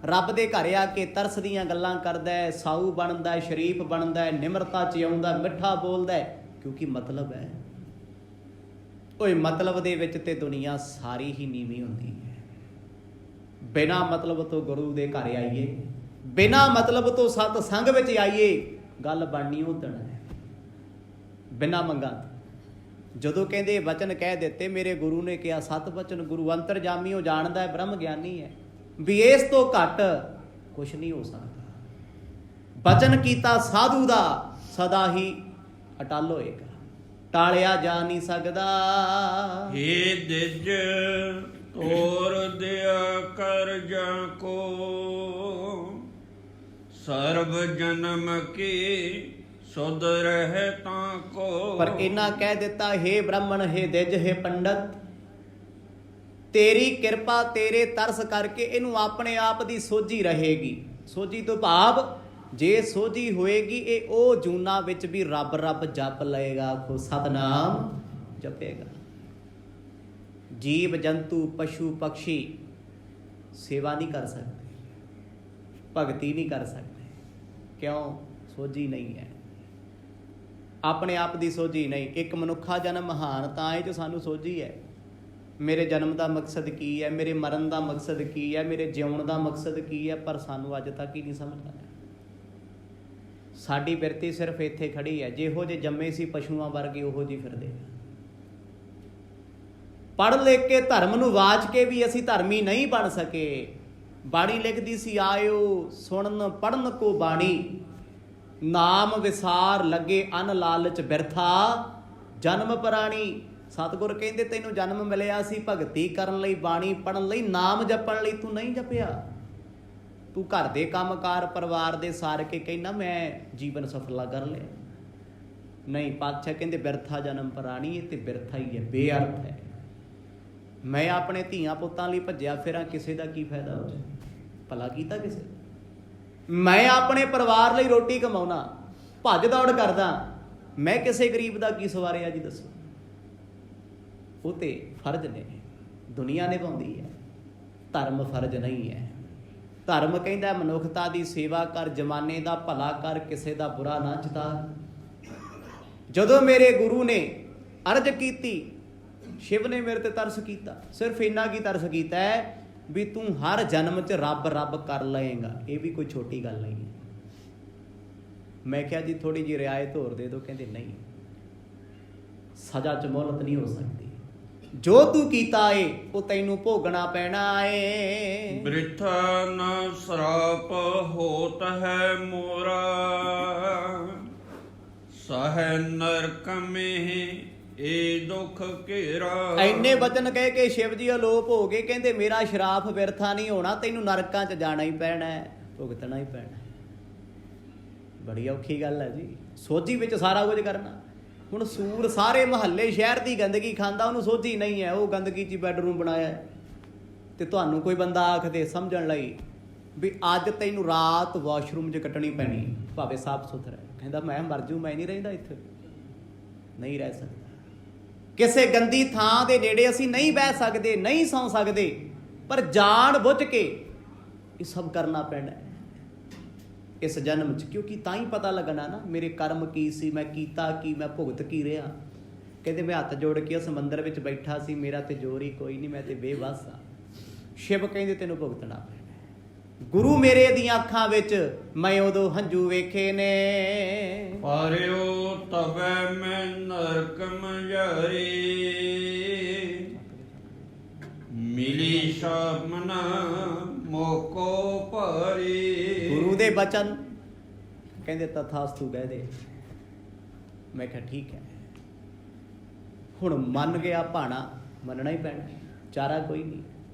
ਰੱਬ ਦੇ ਘਰ ਆ ਕੇ ਤਰਸ ਦੀਆਂ ਗੱਲਾਂ ਕਰਦਾ ਹੈ, ਸਾਊ ਬਣਦਾ ਹੈ, ਸ਼ਰੀਫ ਬਣਦਾ ਹੈ, ਨਿਮਰਤਾ 'ਚ ਆਉਂਦਾ, ਮਿੱਠਾ ਬੋਲਦਾ ਹੈ, ਕਿਉਂਕਿ ਮਤਲਬ ਹੈ। ਓਏ ਮਤਲਬ ਦੇ ਵਿੱਚ ਤੇ ਦੁਨੀਆ ਸਾਰੀ ਹੀ ਨੀਵੀਂ ਹੁੰਦੀ ਹੈ। ਬਿਨਾਂ ਮਤਲਬ ਤੋਂ ਗੁਰੂ ਦੇ ਘਰ ਆਈਏ, ਬਿਨਾਂ ਮਤਲਬ ਤੋਂ ਸਤ ਸੰਗ ਵਿੱਚ ਆਈਏ, ਗੱਲ ਬਣਨੀ ਉਦਣ ਹੈ, ਬਿਨਾਂ ਮੰਗਾਂ। ਜਦੋਂ ਕਹਿੰਦੇ ਵਚਨ ਕਹਿ ਦਿੱਤੇ, ਮੇਰੇ ਗੁਰੂ ਨੇ ਕਿਹਾ 7 ਵਚਨ। ਗੁਰੂ ਅੰਤਰਜਾਮੀ, ਉਹ ਜਾਣਦਾ ਹੈ, ਬ੍ਰਹਮ ਗਿਆਨੀ ਹੈ, ਵੀ ਇਸ ਤੋਂ ਘੱਟ ਕੁਛ ਨਹੀਂ ਹੋ ਸਕਦਾ। ਵਚਨ ਕੀਤਾ ਸਾਧੂ ਦਾ ਸਦਾ ਹੀ ਅਟਲ ਹੋਏਗਾ, ਟਾਲਿਆ ਜਾ ਨਹੀਂ ਸਕਦਾ। ਹੇ ਦਿਜ ਤੋਰ ਦਿਆ ਕਰ ਜਾ ਕੋ, ਸਰਬ ਜਨਮ ਕੀ ਸੁਧ ਰਹਿ ਤਾਂ ਕੋ। ਪਰ ਇਹਨਾਂ ਕਹਿ ਦਿੱਤਾ, ਹੇ ਬ੍ਰਾਹਮਣ, ਹੇ ਦਿਜ, ਹੇ ਪੰਡਤ, ਤੇਰੀ ਕਿਰਪਾ, ਤੇਰੇ ਤਰਸ ਕਰਕੇ ਇਹਨੂੰ ਆਪਣੇ ਆਪ ਦੀ ਸੋਝੀ ਰਹੇਗੀ। ਸੋਝੀ ਤੋਂ ਭਾਵ ਜੇ ਸੋਝੀ ਹੋਏਗੀ, ਇਹ ਉਹ ਜੂਨਾਂ ਵਿੱਚ ਵੀ ਰੱਬ ਰੱਬ ਜਪ ਲਏਗਾ, ਆਖੋ ਸਤਨਾਮ ਜਪੇਗਾ। ਜੀਵ ਜੰਤੂ ਪਸ਼ੂ ਪਕਸ਼ੀ ਸੇਵਾ ਨਹੀਂ ਕਰ ਸਕਦੇ, ਭਗਤੀ ਨਹੀਂ ਕਰ ਸਕਦੇ। ਕਿਉਂ? ਸੋਝੀ ਨਹੀਂ ਹੈ, ਆਪਣੇ ਆਪ ਦੀ ਸੋਝੀ ਨਹੀਂ। ਇੱਕ ਮਨੁੱਖਾ ਜਨਮ ਮਹਾਨ ਤਾਂ ਇਹ 'ਚ ਸਾਨੂੰ ਸੋਝੀ ਹੈ। ਮੇਰੇ ਜਨਮ ਦਾ ਮਕਸਦ ਕੀ ਹੈ, ਮੇਰੇ ਮਰਨ ਦਾ ਮਕਸਦ ਕੀ ਹੈ, ਮੇਰੇ ਜਿਉਣ ਦਾ ਮਕਸਦ ਕੀ ਹੈ, ਪਰ ਸਾਨੂੰ ਅੱਜ ਤੱਕ ਹੀ ਨਹੀਂ ਸਮਝ ਆਇਆ। ਸਾਡੀ ਬਿਰਤੀ ਸਿਰਫ ਇੱਥੇ ਖੜੀ ਹੈ, ਜਿਹੋ ਜਿਹੇ ਜੰਮੇ ਸੀ ਪਸ਼ੂਆਂ ਵਰਗੇ ਉਹੋ ਜਿਹੇ ਫਿਰਦੇ। ਪੜ੍ਹ ਲਿਖ ਕੇ ਧਰਮ ਨੂੰ ਵਾਚ ਕੇ ਵੀ ਅਸੀਂ ਧਰਮੀ ਨਹੀਂ ਬਣ ਸਕੇ। ਬਾਣੀ ਲਿਖਦੀ ਸੀ, ਆਇਓ ਸੁਣਨ ਪੜ੍ਹਨ ਕੋ ਬਾਣੀ, ਨਾਮ ਵਿਸਾਰ ਲੱਗੇ ਅਨ ਲਾਲਚ ਬਿਰਥਾ ਜਨਮ ਪ੍ਰਾਣੀ। ਸਤਿਗੁਰ ਕਹਿੰਦੇ ਤੈਨੂੰ ਜਨਮ ਮਿਲਿਆ ਸੀ ਭਗਤੀ ਕਰਨ ਲਈ, ਬਾਣੀ ਪੜ੍ਹਨ ਲਈ, ਨਾਮ ਜਪਣ ਲਈ, ਤੂੰ ਨਹੀਂ ਜਪਿਆ। ਤੂੰ ਘਰ ਦੇ ਕੰਮਕਾਰ ਪਰਿਵਾਰ ਦੇ ਸਾਰ ਕੇ ਕਹਿੰਦਾ ਮੈਂ ਜੀਵਨ ਸਫਲਾ ਕਰ ਲਿਆ। ਨਹੀਂ, ਪਾਤਸ਼ਾਹ ਕਹਿੰਦੇ ਬਿਰਥਾ ਜਨਮ ਪ੍ਰਾਣੀ, ਇਹ ਤੇ ਬਿਰਥਾ ਹੀ ਹੈ, ਬੇਅਰਥ ਹੈ। ਮੈਂ ਆਪਣੇ ਧੀਆਂ ਪੁੱਤਾਂ ਲਈ ਭੱਜਿਆ ਫਿਰਾਂ, ਕਿਸੇ ਦਾ ਕੀ ਫਾਇਦਾ ਹੋ ਜਾਏ? ਭਲਾ ਕੀਤਾ ਕਿਸੇ? ਮੈਂ ਆਪਣੇ ਪਰਿਵਾਰ ਲਈ ਰੋਟੀ ਕਮਾਉਣਾ, ਭੱਜ ਦੌੜ ਕਰਦਾ, ਮੈਂ ਕਿਸੇ ਗਰੀਬ ਦਾ ਕੀ ਸਵਾਰਿਆ ਜੀ ਦੱਸੋ? ਉਹ ਤੇ ਫਰਜ਼ ਨੇ, ਦੁਨੀਆ ਨਿਭਾਉਂਦੀ ਹੈ, ਧਰਮ ਫਰਜ਼ ਨਹੀਂ ਹੈ। ਧਰਮ ਕਹਿੰਦਾ ਮਨੁੱਖਤਾ ਦੀ ਸੇਵਾ ਕਰ, ਜਮਾਨੇ ਦਾ ਭਲਾ ਕਰ, ਕਿਸੇ ਦਾ ਬੁਰਾ ਨਾ ਚਿਤਾ। ਜਦੋਂ ਮੇਰੇ ਗੁਰੂ ਨੇ ਅਰਜ਼ ਕੀਤੀ, ਸ਼ਿਵ ਨੇ ਮੇਰੇ ਤੇ ਤਰਸ ਕੀਤਾ। ਸਿਰਫ ਇੰਨਾ ਕੀ ਤਰਸ ਕੀਤਾ ਹੈ ਵੀ ਤੂੰ ਹਰ ਜਨਮ 'ਚ ਰੱਬ ਰੱਬ ਕਰ ਲਏਗਾ, ਇਹ ਵੀ ਕੋਈ ਛੋਟੀ ਗੱਲ ਨਹੀਂ। ਮੈਂ ਕਿਹਾ ਜੀ ਥੋੜੀ ਜਿਹੀ ਰਿਆਇਤ ਹੋਰ ਦੇ ਦਿਓ। ਕਹਿੰਦੇ ਨਹੀਂ, ਸਜ਼ਾ 'ਚ ਮੋਹਲਤ ਨਹੀਂ ਹੋ ਸਕਦੀ। ਜੋ ਤੂੰ ਕੀਤਾ ਏ ਉਹ ਤੈਨੂੰ ਭੋਗਣਾ ਪੈਣਾ ਏ। ਬ੍ਰਿਥਾ ਨ ਸਰਾਪ ਹੋਤ ਹੈ ਮੋਰਾ, ਸਹਿ ਨਰਕ ਮੇ ਇਹ ਦੁੱਖ ਘੇਰਾ। ਐਨੇ ਬਚਨ ਕਹਿ ਕੇ ਸ਼ਿਵ ਜੀ ਅਲੋਪ ਹੋ ਗਏ। ਕਹਿੰਦੇ ਮੇਰਾ ਸ਼ਰਾਪ ਵਿਰਥਾ ਨਹੀਂ ਹੋਣਾ, ਤੈਨੂੰ ਨਰਕਾਂ 'ਚ ਜਾਣਾ ਹੀ ਪੈਣਾ ਹੈ, ਭੁਗਤਣਾ ਹੀ ਪੈਣਾ। ਬੜੀ ਔਖੀ ਗੱਲ ਹੈ ਜੀ, ਸੋਝੀ ਵਿੱਚ ਸਾਰਾ ਕੁਝ ਕਰਨਾ। ਹੁਣ ਸੂਰ ਸਾਰੇ ਮੁਹੱਲੇ ਸ਼ਹਿਰ ਦੀ ਗੰਦਗੀ ਖਾਂਦਾ, ਉਹਨੂੰ ਸੋਝੀ ਨਹੀਂ ਹੈ, ਉਹ ਗੰਦਗੀ 'ਚ ਹੀ ਬੈਡਰੂਮ ਬਣਾਇਆ। ਤੇ ਤੁਹਾਨੂੰ ਕੋਈ ਬੰਦਾ ਆਖ ਦੇ ਸਮਝਣ ਲਈ ਵੀ ਅੱਜ ਤੈਨੂੰ ਰਾਤ ਵਾਸ਼ਰੂਮ 'ਚ ਕੱਟਣੀ ਪੈਣੀ, ਭਾਵੇਂ ਸਾਫ ਸੁਥਰਾ, ਕਹਿੰਦਾ ਮੈਂ ਮਰ ਜੂ, ਮੈਂ ਨਹੀਂ ਰਹਿੰਦਾ ਇੱਥੇ, ਨਹੀਂ ਰਹਿ ਸਕਦਾ। ਕਿਸੇ ਗੰਦੀ ਥਾਂ ਦੇ ਨੇੜੇ ਅਸੀਂ ਨਹੀਂ ਬਹਿ ਸਕਦੇ, ਨਹੀਂ ਸੌਂ ਸਕਦੇ, ਪਰ ਜਾਣ ਬੁੱਝ ਕੇ ਇਹ ਸਭ ਕਰਨਾ ਪੈਣਾ। ਇਸ ਜਨਮ 'ਚ, ਕਿਉਂਕਿ ਤਾਂ ਹੀ ਪਤਾ ਲੱਗਣਾ ਨਾ ਮੇਰੇ ਕਰਮ ਕੀ ਸੀ, ਮੈਂ ਕੀਤਾ ਕੀ, ਮੈਂ ਭੁਗਤ ਕੀ ਰਿਹਾ। ਕਹਿੰਦੇ ਮੈਂ ਹੱਥ ਜੋੜ ਕੇ ਉਸ ਮੰਦਰ ਵਿੱਚ ਬੈਠਾ ਸੀ, ਮੇਰਾ ਤੇ ਜ਼ੋਰ ਹੀ ਕੋਈ ਨਹੀਂ, ਮੈਂ ਤੇ ਬੇਵੱਸ ਆ। ਸ਼ਿਵ ਕਹਿੰਦੇ ਤੈਨੂੰ ਭੁਗਤਣਾ ਪੈਣਾ। ਗੁਰੂ ਮੇਰੇ ਦੀਆਂ ਅੱਖਾਂ ਵਿੱਚ ਮੈਂ ਉਦੋਂ ਹੰਝੂ ਵੇਖੇ ਨੇ, ਪਾਰਿਓ ਤਬੈ ਮੈਂ ਨਰਕ ਮਝਾਰੀ, ਮਿਲੀ ਸ਼ਾਮਨਾ ਮੋਕੋ ਭਾਰੀ। ਗੁਰੂ ਦੇ ਬਚਨ ਕਹਿੰਦੇ ਤਥਾਸਤੂ ਕਹਿ ਦੇ। ਮੈਂ ਕਿਹਾ ਠੀਕ ਹੈ, ਹੁਣ ਮੰਨ ਗਿਆ ਭਾਣਾ, ਮੰਨਣਾ ਹੀ ਪੈਣਾ, ਚਾਰਾ ਕੋਈ ਨਹੀਂ।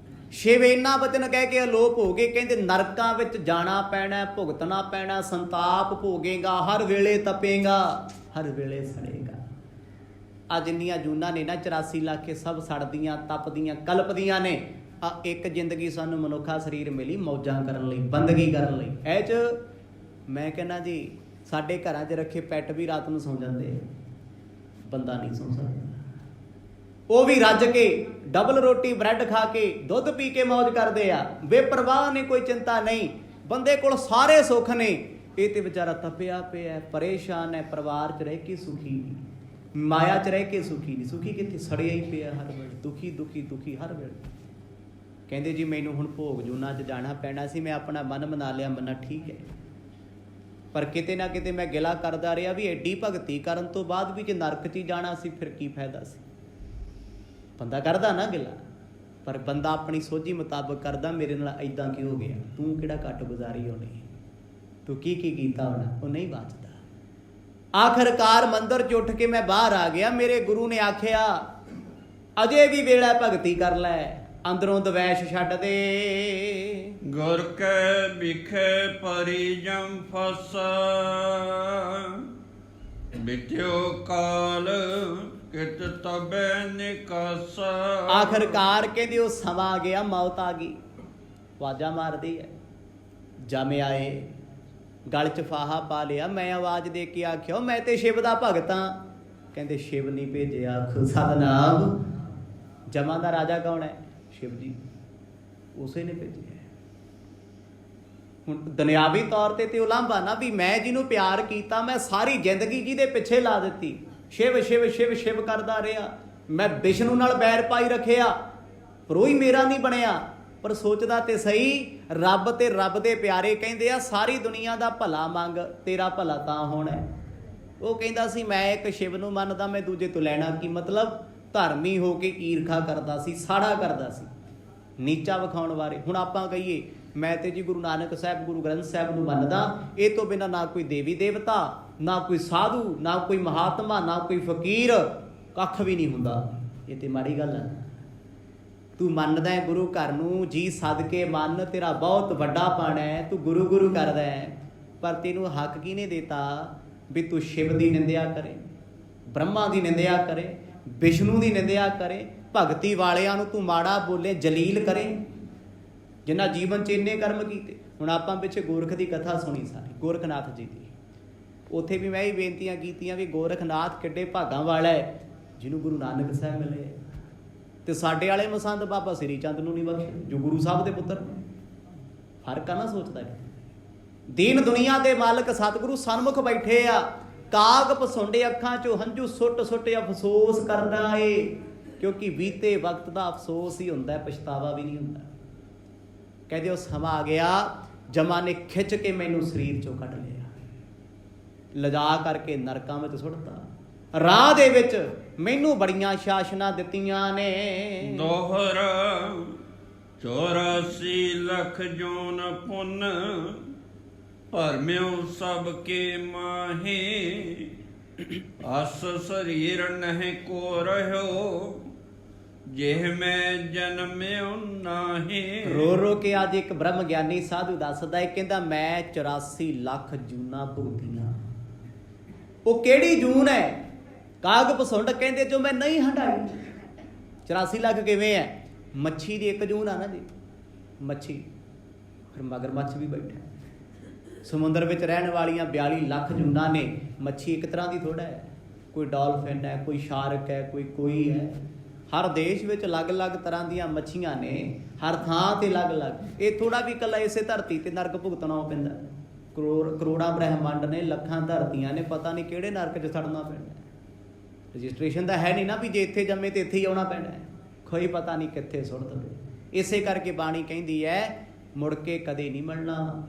ਸ਼ਿਵ ਇੰਨਾ ਬਚਨ ਕਹਿ ਕੇ ਅਲੋਪ ਹੋ ਗਏ। ਕਹਿੰਦੇ ਨਰਕਾਂ ਵਿੱਚ ਜਾਣਾ ਪੈਣਾ, ਭੁਗਤਣਾ ਪੈਣਾ, ਸੰਤਾਪ ਭੋਗੇਗਾ, ਹਰ ਵੇਲੇ ਤਪੇਗਾ, ਹਰ ਵੇਲੇ ਸੜੇਗਾ। ਆ ਜਿੰਨੀਆਂ ਜੂਨਾਂ ਨੇ ਨਾ 84 ਲੱਖ ਇਹ ਸਭ ਸੜਦੀਆਂ, ਤਪਦੀਆਂ, ਕਲਪਦੀਆਂ ਨੇ। ਆ ਇੱਕ ਜ਼ਿੰਦਗੀ ਸਾਨੂੰ ਮਨੁੱਖਾ ਸਰੀਰ ਮਿਲੀ ਮੌਜਾਂ ਕਰਨ ਲਈ, ਬੰਦਗੀ ਕਰਨ ਲਈ। ਇਹ 'ਚ ਮੈਂ ਕਹਿੰਦਾ ਜੀ ਸਾਡੇ ਘਰਾਂ 'ਚ ਰੱਖੇ ਪੈਟ ਵੀ ਰਾਤ ਨੂੰ ਸੌਂ ਜਾਂਦੇ, ਬੰਦਾ ਨਹੀਂ ਸੌਂ ਸਕਦਾ। ਉਹ ਵੀ ਰੱਜ ਕੇ ਡਬਲ ਰੋਟੀ ਬ੍ਰੈਡ ਖਾ ਕੇ ਦੁੱਧ ਪੀ ਕੇ ਮौज ਕਰਦੇ ਆ, ਬੇਪਰਵਾਹ ਨੇ, ਕੋਈ ਚਿੰਤਾ ਨਹੀਂ। ਬੰਦੇ ਕੋਲ ਸਾਰੇ ਸੁੱਖ ਨੇ, ਇਹ ਤੇ ਵਿਚਾਰਾ ਤਪਿਆ ਪਿਆ, ਪਰੇਸ਼ਾਨ ਹੈ, ਪਰਿਵਾਰ 'ਚ ਰਹਿ ਕੇ ਸੁਖੀ ਨਹੀਂ, ਮਾਇਆ 'ਚ ਰਹਿ ਕੇ ਸੁਖੀ ਨਹੀਂ। ਸੁਖੀ ਕਿੱਥੇ, ਸੜਿਆ ਹੀ ਪਿਆ ਹਰ ਵੇਲੇ, ਦੁਖੀ ਦੁਖੀ ਦੁਖੀ ਹਰ ਵੇਲੇ। ਕਹਿੰਦੇ ਜੀ ਮੈਨੂੰ ਹੁਣ ਭੋਗ ਜੂਨਾਂ 'ਚ ਜਾਣਾ ਪੈਣਾ ਸੀ, ਮੈਂ ਆਪਣਾ ਮਨ ਬਣਾ ਲਿਆ, ਮੰਨਾ ਠੀਕ ਹੈ, ਪਰ ਕਿਤੇ ਨਾ ਕਿਤੇ ਮੈਂ ਗਿਲਾ ਕਰਦਾ ਰਿਹਾ ਵੀ ਐਡੀ ਭਗਤੀ ਕਰਨ ਤੋਂ ਬਾਅਦ ਵੀ ਜੇ ਨਰਕ 'ਚ ਹੀ ਜਾਣਾ ਸੀ ਫਿਰ ਕੀ ਫਾਇਦਾ ਸੀ। ਬੰਦਾ ਕਰਦਾ ਨਾ ਗਿਲਾ, ਪਰ ਬੰਦਾ ਆਪਣੀ ਸੋਝੀ ਮੁਤਾਬਕ ਕਰਦਾ। ਮੇਰੇ ਨਾਲ ਐਦਾਂ ਕਿਉਂ ਹੋ ਗਿਆ, ਤੂੰ ਕਿਹੜਾ ਘੱਟ ਗੁਜ਼ਾਰੀ ਹੋਣੀ, ਤੂੰ ਕੀ ਕੀ ਕੀਤਾ ਹੋਣਾ, ਉਹ ਨਹੀਂ ਬਚਦਾ। ਆਖਰਕਾਰ ਮੰਦਰ 'ਚ ਉੱਠ ਕੇ ਮੈਂ ਬਾਹਰ ਆ ਗਿਆ। ਮੇਰੇ ਗੁਰੂ ਨੇ ਆਖਿਆ ਅਜੇ ਵੀ ਵੇਲਾ ਭਗਤੀ ਕਰ ਲੈ, ਅੰਦਰੋਂ ਦਵੈਸ਼ ਛੱਡ ਦੇ। ਗੁਰ ਕੈ ਬਿਖੇ ਪਰਿਜਮ ਫਸ, ਬਿਟਿਓ ਕਾਲ ਕਿਤ ਤਬੈ ਨਿਕਸ। ਆਖਰਕਾਰ ਕਹਿੰਦੇ ਉਹ ਸਮਾਂ ਗਿਆ, ਮੌਤ ਆ ਗਈ, ਆਵਾਜ਼ਾਂ ਮਾਰਦੀ ਹੈ। ਜਮ ਆਏ, ਗਲ 'ਚ ਫਾਹਾ ਪਾ ਲਿਆ। ਮੈਂ ਆਵਾਜ਼ ਦੇ ਕੇ ਆਖਿਆ ਮੈਂ ਤੇ ਸ਼ਿਵ ਦਾ ਭਗਤ ਹਾਂ। ਕਹਿੰਦੇ ਸ਼ਿਵ ਨਹੀਂ ਭੇਜਿਆ, ਆਖੋ ਸਤਨਾਮ। ਜਮਾਂ ਦਾ ਰਾਜਾ ਕੌਣ ਹੈ? ਸ਼ਿਵ ਜੀ, ਉਸੇ ਨੇ ਭੇਜਿਆ। ਹੁਣ ਦੁਨਿਆਵੀ ਤੌਰ ਤੇ ਉਲਾਂਭਾ ਨਾ ਵੀ ਮੈਂ ਜਿਹਨੂੰ ਪਿਆਰ ਕੀਤਾ, ਮੈਂ ਸਾਰੀ ਜ਼ਿੰਦਗੀ ਜਿਹਦੇ ਪਿੱਛੇ ਲਾ ਦਿੱਤੀ, ਸ਼ਿਵ ਸ਼ਿਵ ਸ਼ਿਵ ਸ਼ਿਵ ਕਰਦਾ ਰਿਹਾ। ਮੈਂ ਵਿਸ਼ਨੂੰ ਨਾਲ ਬੈਰ ਪਾਈ ਰੱਖਿਆ, ਪਰ ਉਹ ਹੀ ਮੇਰਾ ਨਹੀਂ ਬਣਿਆ। ਪਰ ਸੋਚਦਾ ਤੇ ਸਹੀ, ਰੱਬ ਤੇ ਰੱਬ ਦੇ ਪਿਆਰੇ ਕਹਿੰਦੇ ਆ ਸਾਰੀ ਦੁਨੀਆ ਦਾ ਭਲਾ ਮੰਗ, ਤੇਰਾ ਭਲਾ ਤਾਂ ਹੋਣਾ। ਉਹ ਕਹਿੰਦਾ ਸੀ ਮੈਂ ਇੱਕ ਸ਼ਿਵ ਨੂੰ ਮੰਨਦਾ, ਮੈਂ ਦੂਜੇ ਤੋਂ ਲੈਣਾ ਕੀ ਮਤਲਬ। ਧਰਮੀ ਹੋ ਕੇ ਈਰਖਾ ਕਰਦਾ ਸੀ, ਸਾੜਾ ਕਰਦਾ ਸੀ, ਨੀਚਾ ਵਿਖਾਉਣ ਬਾਰੇ। ਹੁਣ ਆਪਾਂ ਕਹੀਏ ਮੈਂ ਤੇ ਜੀ ਗੁਰੂ ਨਾਨਕ ਸਾਹਿਬ, ਗੁਰੂ ਗ੍ਰੰਥ ਸਾਹਿਬ ਨੂੰ ਮੰਨਦਾ, ਇਹ ਤੋਂ ਬਿਨਾਂ ਨਾ ਕੋਈ ਦੇਵੀ ਦੇਵਤਾ, ਨਾ ਕੋਈ ਸਾਧੂ, ਨਾ ਕੋਈ ਮਹਾਤਮਾ, ਨਾ ਕੋਈ ਫਕੀਰ, ਕੱਖ ਵੀ ਨਹੀਂ ਹੁੰਦਾ। ਇਹ ਤੇ ਮਾੜੀ ਗੱਲ ਹੈ। ਤੂੰ ਮੰਨਦਾ ਹੈ ਗੁਰੂ ਘਰ ਨੂੰ, ਜੀ ਸਦਕੇ ਮੰਨ, ਤੇਰਾ ਬਹੁਤ ਵੱਡਾ ਪਣ ਹੈ, ਤੂੰ ਗੁਰੂ ਗੁਰੂ ਕਰਦਾ ਹੈ, ਪਰ ਤੈਨੂੰ ਹੱਕ ਕਿਹਨੇ ਦਿੱਤਾ ਵੀ ਤੂੰ ਸ਼ਿਵ ਦੀ ਨਿੰਦਿਆ ਕਰੇ, ਬ੍ਰਹਮਾ ਦੀ ਨਿੰਦਿਆ ਕਰੇ, ਵਿਸ਼ਨੂੰ ਦੀ ਨਿੰਦਿਆ ਕਰੇ, ਭਗਤੀ ਵਾਲਿਆਂ ਨੂੰ ਤੂੰ ਮਾੜਾ ਬੋਲੇ, ਜਲੀਲ ਕਰੇ, ਜਿਨ੍ਹਾਂ ਜੀਵਨ 'ਚ ਇੰਨੇ ਕਰਮ ਕੀਤੇ। ਹੁਣ ਆਪਾਂ ਪਿੱਛੇ ਗੋਰਖ ਦੀ ਕਥਾ ਸੁਣੀ ਸਾਰੀ, ਗੋਰਖਨਾਥ ਜੀ ਦੀ। ਉੱਥੇ ਵੀ ਮੈਂ ਹੀ ਬੇਨਤੀਆਂ ਕੀਤੀਆਂ ਵੀ ਗੋਰਖਨਾਥ ਕਿੱਡੇ ਭਾਗਾਂ ਵਾਲਾ ਹੈ ਜਿਹਨੂੰ ਗੁਰੂ ਨਾਨਕ ਸਾਹਿਬ ਮਿਲੇ, ਤੇ ਸਾਡੇ ਵਾਲੇ ਮਸੰਦ ਬਾਬਾ ਸ੍ਰੀ ਚੰਦ ਨੂੰ ਨਹੀਂ ਬਖਸ਼ੇ ਜੋ ਗੁਰੂ ਸਾਹਿਬ ਦੇ ਪੁੱਤਰ। ਫਰਕ ਆ ਨਾ ਸੋਚਦਾ। ਦੀਨ ਦੁਨੀਆ ਦੇ ਮਾਲਕ ਸਤਿਗੁਰੂ ਸਨਮੁਖ ਬੈਠੇ ਆ, ਕਾਗ ਪਸੁੰਡੇ ਅੱਖਾਂ 'ਚੋਂ ਹੰਝੂ ਸੁੱਟ ਸੁੱਟ ਅਫਸੋਸ ਕਰਦਾ ਏ, ਕਿਉਂਕਿ ਬੀਤੇ ਵਕਤ ਦਾ ਅਫਸੋਸ ਹੀ ਹੁੰਦਾ, ਪਛਤਾਵਾ ਵੀ ਨਹੀਂ ਹੁੰਦਾ। ਕਹਿੰਦੇ ਉਹ ਸਮਾਂ ਆ ਗਿਆ, ਜਮਾ ਨੇ ਖਿੱਚ ਕੇ ਮੈਨੂੰ ਸਰੀਰ 'ਚੋਂ ਕੱਢ ਲਿਆ, ਲਿਜਾ ਕਰਕੇ ਨਰਕਾਂ ਵਿੱਚ ਸੁੱਟਤਾ। ਰਾਹ ਦੇ ਵਿੱਚ ਮੈਨੂੰ ਬੜੀਆਂ ਸ਼ਾਸਨਾਂ ਦਿੱਤੀਆਂ ਨੇ। ਦੋਹਰਾ 84 ਲੱਖ ਜੋਨ ਪੁੰਨ, ਭਰਮਿਓ ਸਭ ਕੇ ਮਾਹੇ, ਅਸ ਸਰੀਰ ਨਹਿ ਕੋ ਰਹਿਓ, ਜਿਹ ਮੈਂ ਜਨਮਿਓ ਨਾਹੀ। ਰੋ ਰੋ ਕੇ ਅੱਜ ਇੱਕ ਬ੍ਰਹਮ ਗਿਆਨੀ ਸਾਧੂ ਦੱਸਦਾ ਹੈ, ਕਹਿੰਦਾ ਮੈਂ 84 ਲੱਖ ਜੂਨਾਂ ਭੁਗਤੀਆਂ। ਉਹ ਕਿਹੜੀ ਜੂਨ ਹੈ? ਕਾਗ ਪਸੁੰਡ ਕਹਿੰਦੇ ਜੋ ਮੈਂ ਨਹੀਂ ਹਟਾਈ। 84 ਲੱਖ ਕਿਵੇਂ ਹੈ? ਮੱਛੀ ਦੀ ਇੱਕ ਜੂਨ ਆ ਨਾ ਜੀ, ਮੱਛੀ, ਫਿਰ ਮਗਰਮੱਛ ਵੀ ਬੈਠਾ। ਸਮੁੰਦਰ ਵਿੱਚ ਰਹਿਣ ਵਾਲੀਆਂ 42 ਲੱਖ ਜੂਨਾਂ ਨੇ। ਮੱਛੀ ਇੱਕ ਤਰ੍ਹਾਂ ਦੀ ਥੋੜ੍ਹਾ ਹੈ, ਕੋਈ ਡਾਲਫਿਨ ਹੈ, ਕੋਈ ਸ਼ਾਰਕ ਹੈ, ਕੋਈ ਹੈ। ਹਰ ਦੇਸ਼ ਵਿੱਚ ਅਲੱਗ-ਅਲੱਗ ਤਰ੍ਹਾਂ ਦੀਆਂ ਮੱਛੀਆਂ ਨੇ, ਹਰ ਥਾਂ ਤੇ ਅਲੱਗ-ਅਲੱਗ। ਇਹ ਥੋੜ੍ਹਾ ਵੀ ਇਕੱਲਾ ਇਸੇ ਧਰਤੀ ਤੇ ਨਰਕ ਭੁਗਤਣਾ ਪੈਂਦਾ। ਕਰੋੜਾਂ ਬ੍ਰਹਿਮੰਡ ਨੇ, ਲੱਖਾਂ ਧਰਤੀਆਂ ਨੇ, ਪਤਾ ਨਹੀਂ ਕਿਹੜੇ ਨਰਕ 'ਚ ਸੜਨਾ ਪੈਣਾ। ਰਜਿਸਟ੍ਰੇਸ਼ਨ ਤਾਂ ਹੈ ਨਹੀਂ ਨਾ ਵੀ ਜੇ ਇੱਥੇ ਜੰਮੇ ਤੇ ਇੱਥੇ ਹੀ ਆਉਣਾ ਪੈਣਾ, ਕੋਈ ਪਤਾ ਨਹੀਂ ਕਿੱਥੇ ਸੁੱਟ ਦੇਵੇ। ਇਸੇ ਕਰਕੇ ਬਾਣੀ ਕਹਿੰਦੀ ਹੈ ਮੁੜ ਕੇ ਕਦੇ ਨਹੀਂ ਮਿਲਣਾ।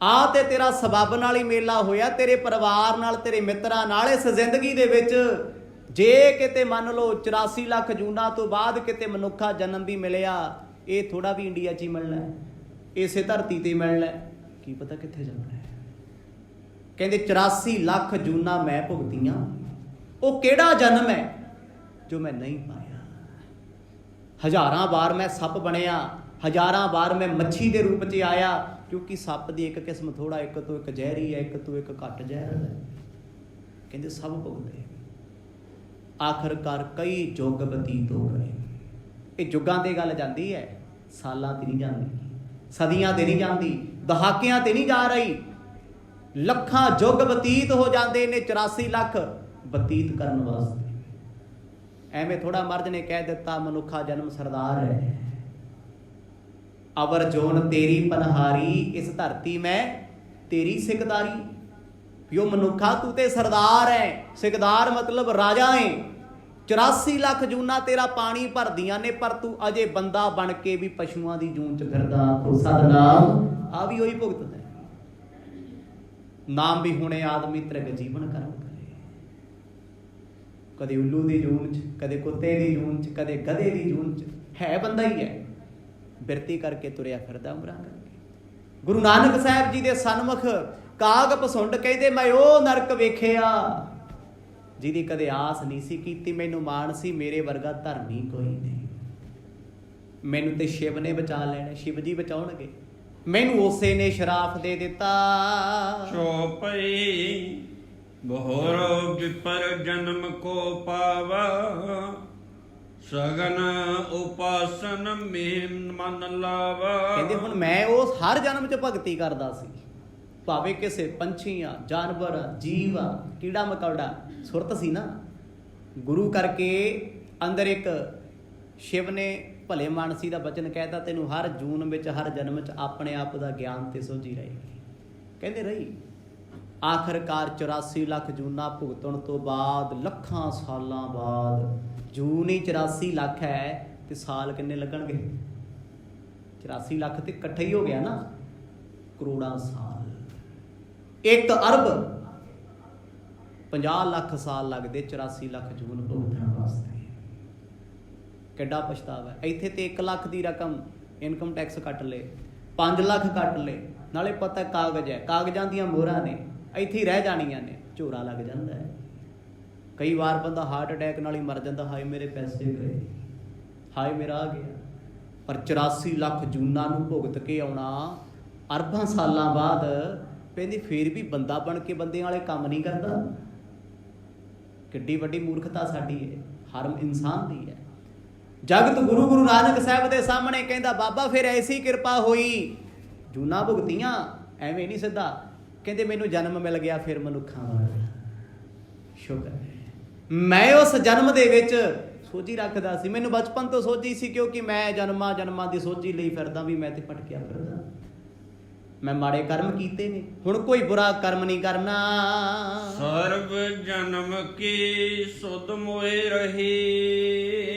ਆ ਤੇ ਤੇਰਾ ਸਬੱਬ ਨਾਲ ਹੀ ਮੇਲਾ ਹੋਇਆ, ਤੇਰੇ ਪਰਿਵਾਰ ਨਾਲ, ਤੇਰੇ ਮਿੱਤਰਾਂ ਨਾਲ। ਇਸ ਜ਼ਿੰਦਗੀ ਦੇ ਵਿੱਚ ਜੇ ਕਿਤੇ ਮੰਨ ਲਓ 84 ਲੱਖ ਜੂਨਾਂ ਤੋਂ ਬਾਅਦ ਕਿਤੇ ਮਨੁੱਖਾ ਜਨਮ ਵੀ ਮਿਲਿਆ, ਇਹ ਥੋੜਾ ਵੀ ਇੰਡੀਆ 'ਚ ਹੀ ਮਿਲਣਾ, ਇਸੇ ਧਰਤੀ ਤੇ ਮਿਲਣਾ, ਕੀ ਪਤਾ ਕਿੱਥੇ ਜਾਣਾ ਹੈ। ਕਹਿੰਦੇ 84 ਲੱਖ ਜੂਨਾਂ ਮੈਂ ਭੁਗਤੀਆਂ, ਉਹ ਕਿਹੜਾ ਜਨਮ ਹੈ ਜੋ ਮੈਂ ਨਹੀਂ ਪਾਇਆ। ਹਜ਼ਾਰਾਂ ਵਾਰ ਮੈਂ ਸੱਪ ਬਣਿਆ, ਹਜ਼ਾਰਾਂ ਵਾਰ ਮੈਂ ਮੱਛੀ ਦੇ ਰੂਪ 'ਚ ਆਇਆ, ਕਿਉਂਕਿ ਸੱਪ ਦੀ ਇੱਕ ਕਿਸਮ ਥੋੜਾ, ਇੱਕ ਤੋਂ ਇੱਕ ਜ਼ਹਿਰੀ ਹੈ, ਇੱਕ ਤੋਂ ਇੱਕ ਘੱਟ ਜ਼ਹਿਰ ਹੈ। ਕਹਿੰਦੇ ਸਭ ਭੁਗਤੇ, ਆਖਰਕਾਰ ਕਈ ਯੁੱਗ ਬਤੀਤ ਹੋ ਗਏ। ਇਹ ਯੁੱਗਾਂ ਤੇ ਗੱਲ ਜਾਂਦੀ ਹੈ, ਸਾਲਾਂ ਤੇ ਨਹੀਂ ਜਾਂਦੀ, ਸਦੀਆਂ ਤੇ ਨਹੀਂ ਜਾਂਦੀ, ਦਹਾਕਿਆਂ ਤੇ ਨਹੀਂ ਜਾ ਰਹੀ। ਲੱਖਾਂ ਯੁੱਗ ਬਤੀਤ ਹੋ ਜਾਂਦੇ ਨੇ 84 ਲੱਖ ਬਤੀਤ ਕਰਨ ਵਾਸਤੇ। ਐਵੇਂ ਥੋੜਾ ਮਰਦ ਨੇ ਕਹਿ ਦਿੱਤਾ ਮਨੁੱਖਾ ਜਨਮ ਸਰਦਾਰ ਹੈ। ਅਵਰ ਜੋਨ ਤੇਰੀ ਪਨਹਾਰੀ, ਇਸ ਧਰਤੀ ਮੈਂ ਤੇਰੀ ਸਿਕਦਾਰੀ। ਪਿਓ ਮਨੁੱਖਾ ਤੂੰ ਤੇ ਸਰਦਾਰ ਹੈ, ਸਿਕਦਾਰ ਮਤਲਬ ਰਾਜਾ ਹੈ। 84 ਲੱਖ ਜੂਨਾਂ ਤੇਰਾ ਪਾਣੀ ਭਰਦੀਆਂ ਨੇ, ਪਰ ਤੂੰ ਅਜੇ ਬੰਦਾ ਬਣ ਕੇ ਵੀ ਪਸ਼ੂਆਂ ਦੀ ਜੂਨ 'ਚ ਫਿਰਦਾ। ਸਤਿਨਾਮ, ਆ ਵੀ ਉਹੀ ਭੁਗਤਦਾ। ਨਾਮ ਵੀ ਹੁਣੇ ਆਦਮੀ ਤ੍ਰਿਗ ਜੀਵਨ ਕਰਮ ਕਰੇ। ਕਦੇ ਉੱਲੂ ਦੀ ਜੂਨ 'ਚ, ਕਦੇ ਕੁੱਤੇ ਦੀ ਜੂਨ 'ਚ, ਕਦੇ ਗਧੇ ਦੀ ਜੂਨ 'ਚ, ਹੈ ਬੰਦਾ ਹੀ ਹੈ, ਬਿਰਤੀ ਕਰਕੇ ਤੁਰਿਆ ਫਿਰਦਾ ਉਮਰਾਂ ਕਰਕੇ। ਗੁਰੂ ਨਾਨਕ ਸਾਹਿਬ ਜੀ ਦੇ ਸਨਮੁਖ ਕਾਗ ਪਸੁੰਡ ਕਹਿੰਦੇ ਮੈਂ ਉਹ ਨਰਕ ਵੇਖਿਆ ਜਿਹਦੀ ਕਦੇ ਆਸ ਨਹੀਂ ਸੀ ਕੀਤੀ। ਮੈਨੂੰ ਮਾਣ ਸੀ ਮੇਰੇ ਵਰਗਾ ਧਰਮੀ ਕੋਈ ਨਹੀਂ, ਮੈਨੂੰ ਤੇ ਸ਼ਿਵ ਨੇ ਬਚਾ ਲੈਣਾ, ਸ਼ਿਵ ਜੀ ਬਚਾਉਣਗੇ। ਮੈਨੂੰ ਉਸੇ ਨੇ ਸ਼ਰਾਫ ਦੇ ਦਿੱਤਾ। ਚੌਪਈ ਬਹੁਰ ਵਿਪਰ ਜਨਮ ਕੋ ਪਾਵਾ, ਸਗਨ ਉਪਾਸਨ ਮੇਨ ਮਨ ਲਾਵਾ। ਕਹਿੰਦੇ ਹੁਣ ਮੈਂ ਉਸ ਹਰ ਜਨਮ 'ਚ ਭਗਤੀ ਕਰਦਾ ਸੀ, ਭਾਵੇਂ ਕਿਸੇ ਪੰਛੀਆਂ, ਜਾਨਵਰ, ਜੀਵ, ਕੀੜਾ ਮਕੌੜਾ, ਸੁਰਤ ਸੀ ਨਾ। ਗੁਰੂ ਕਰਕੇ ਅੰਦਰ ਇੱਕ ਸ਼ਿਵ ਨੇ ਭਲੇ ਮਾਨਸੀ ਦਾ ਬਚਨ ਕਹਿਤਾ, ਤੈਨੂੰ ਹਰ ਜੂਨ ਵਿੱਚ, ਹਰ ਜਨਮ 'ਚ ਆਪਣੇ ਆਪ ਦਾ ਗਿਆਨ ਤੇ ਸੋਝੀ ਰਹੇਗੀ। ਕਹਿੰਦੇ ਰਹੀ। ਆਖਰਕਾਰ 84 ਲੱਖ ਜੂਨਾਂ ਭੁਗਤਣ ਤੋਂ ਬਾਅਦ, ਲੱਖਾਂ ਸਾਲਾਂ ਬਾਅਦ, ਜੂਨ ਹੀ 84 ਲੱਖ ਹੈ ਤੇ ਸਾਲ ਕਿੰਨੇ ਲੱਗਣਗੇ? 84 ਲੱਖ ਤੇ ਇਕੱਠਾ ਹੀ ਹੋ ਗਿਆ ਨਾ, ਕਰੋੜਾਂ ਸਾਲ। 1 ਅਰਬ 50 ਲੱਖ ਸਾਲ ਲੱਗਦੇ 84 ਲੱਖ ਜੂਨ ਭੁਗਤਣ ਵਾਸਤੇ। ਕਿੱਡਾ ਪਛਤਾਵਾ ਹੈ। ਇੱਥੇ ਤੇ 1 ਲੱਖ ਦੀ ਰਕਮ ਇਨਕਮ ਟੈਕਸ ਕੱਟ ਲੇ, 5 ਲੱਖ ਕੱਟ ਲੇ, ਨਾਲੇ ਪਤਾ ਕਾਗਜ਼ ਹੈ, ਕਾਗਜ਼ਾਂ ਦੀਆਂ ਮੋਹਰਾਂ ਨੇ, ਇੱਥੇ ਹੀ ਰਹਿ ਜਾਣੀਆਂ ਨੇ, ਝੋਰਾ ਲੱਗ ਜਾਂਦਾ ਹੈ। ਕਈ ਵਾਰ ਬੰਦਾ ਹਾਰਟ ਅਟੈਕ ਨਾਲ ਹੀ ਮਰ ਜਾਂਦਾ, ਹਾਏ ਮੇਰੇ ਪੈਸੇ ਗਏ, ਹਾਏ ਮੇਰਾ ਆ ਗਿਆ। ਪਰ 84 ਲੱਖ ਜੂਨਾਂ ਨੂੰ ਭੁਗਤ ਕੇ ਆਉਣਾ ਅਰਬਾਂ ਸਾਲਾਂ ਬਾਅਦ, ਕਹਿੰਦੀ ਫੇਰ ਵੀ ਬੰਦਾ ਬਣ ਕੇ ਬੰਦਿਆਂ ਵਾਲੇ ਕੰਮ ਨਹੀਂ ਕਰਦਾ। ਕਿੱਡੀ ਵੱਡੀ ਮੂਰਖਤਾ ਸਾਡੀ ਹੈ, ਹਰ ਇਨਸਾਨ ਦੀ ਹੈ। ਜਗਤ ਗੁਰੂ ਗੁਰੂ ਨਾਨਕ ਸਾਹਿਬ ਦੇ ਸਾਹਮਣੇ ਕਹਿੰਦਾ ਬਾਬਾ ਫਿਰ ਐਸੀ ਕਿਰਪਾ ਹੋਈ, ਜੂਨਾਂ ਭੁਗਤੀਆਂ, ਐਵੇਂ ਨਹੀਂ ਸਿੱਧਾ। ਕਹਿੰਦੇ ਮੈਨੂੰ ਜਨਮ ਮਿਲ ਗਿਆ ਫਿਰ ਮਨੁੱਖਾਂ ਵਾਲਾ, ਸ਼ੁਕਰ ਹੈ। ਮੈਂ ਉਸ ਜਨਮ ਦੇ ਵਿੱਚ ਸੋਝੀ ਰੱਖਦਾ ਸੀ, ਮੈਨੂੰ ਬਚਪਨ ਤੋਂ ਸੋਝੀ ਸੀ, ਕਿਉਂਕਿ ਮੈਂ ਜਨਮਾਂ ਦੀ ਸੋਝੀ ਲਈ ਫਿਰਦਾ ਵੀ ਮੈਂ ਤੇ ਭਟਕਿਆ ਫਿਰਦਾ, ਮੈਂ ਮਾੜੇ ਕਰਮ ਕੀਤੇ ਨੇ, ਹੁਣ ਕੋਈ ਬੁਰਾ ਕਰਮ ਨਹੀਂ ਕਰਨਾ। ਸਰਬ ਜਨਮ ਕੀ ਸੁਧ ਮੋਏ ਰਹੀ,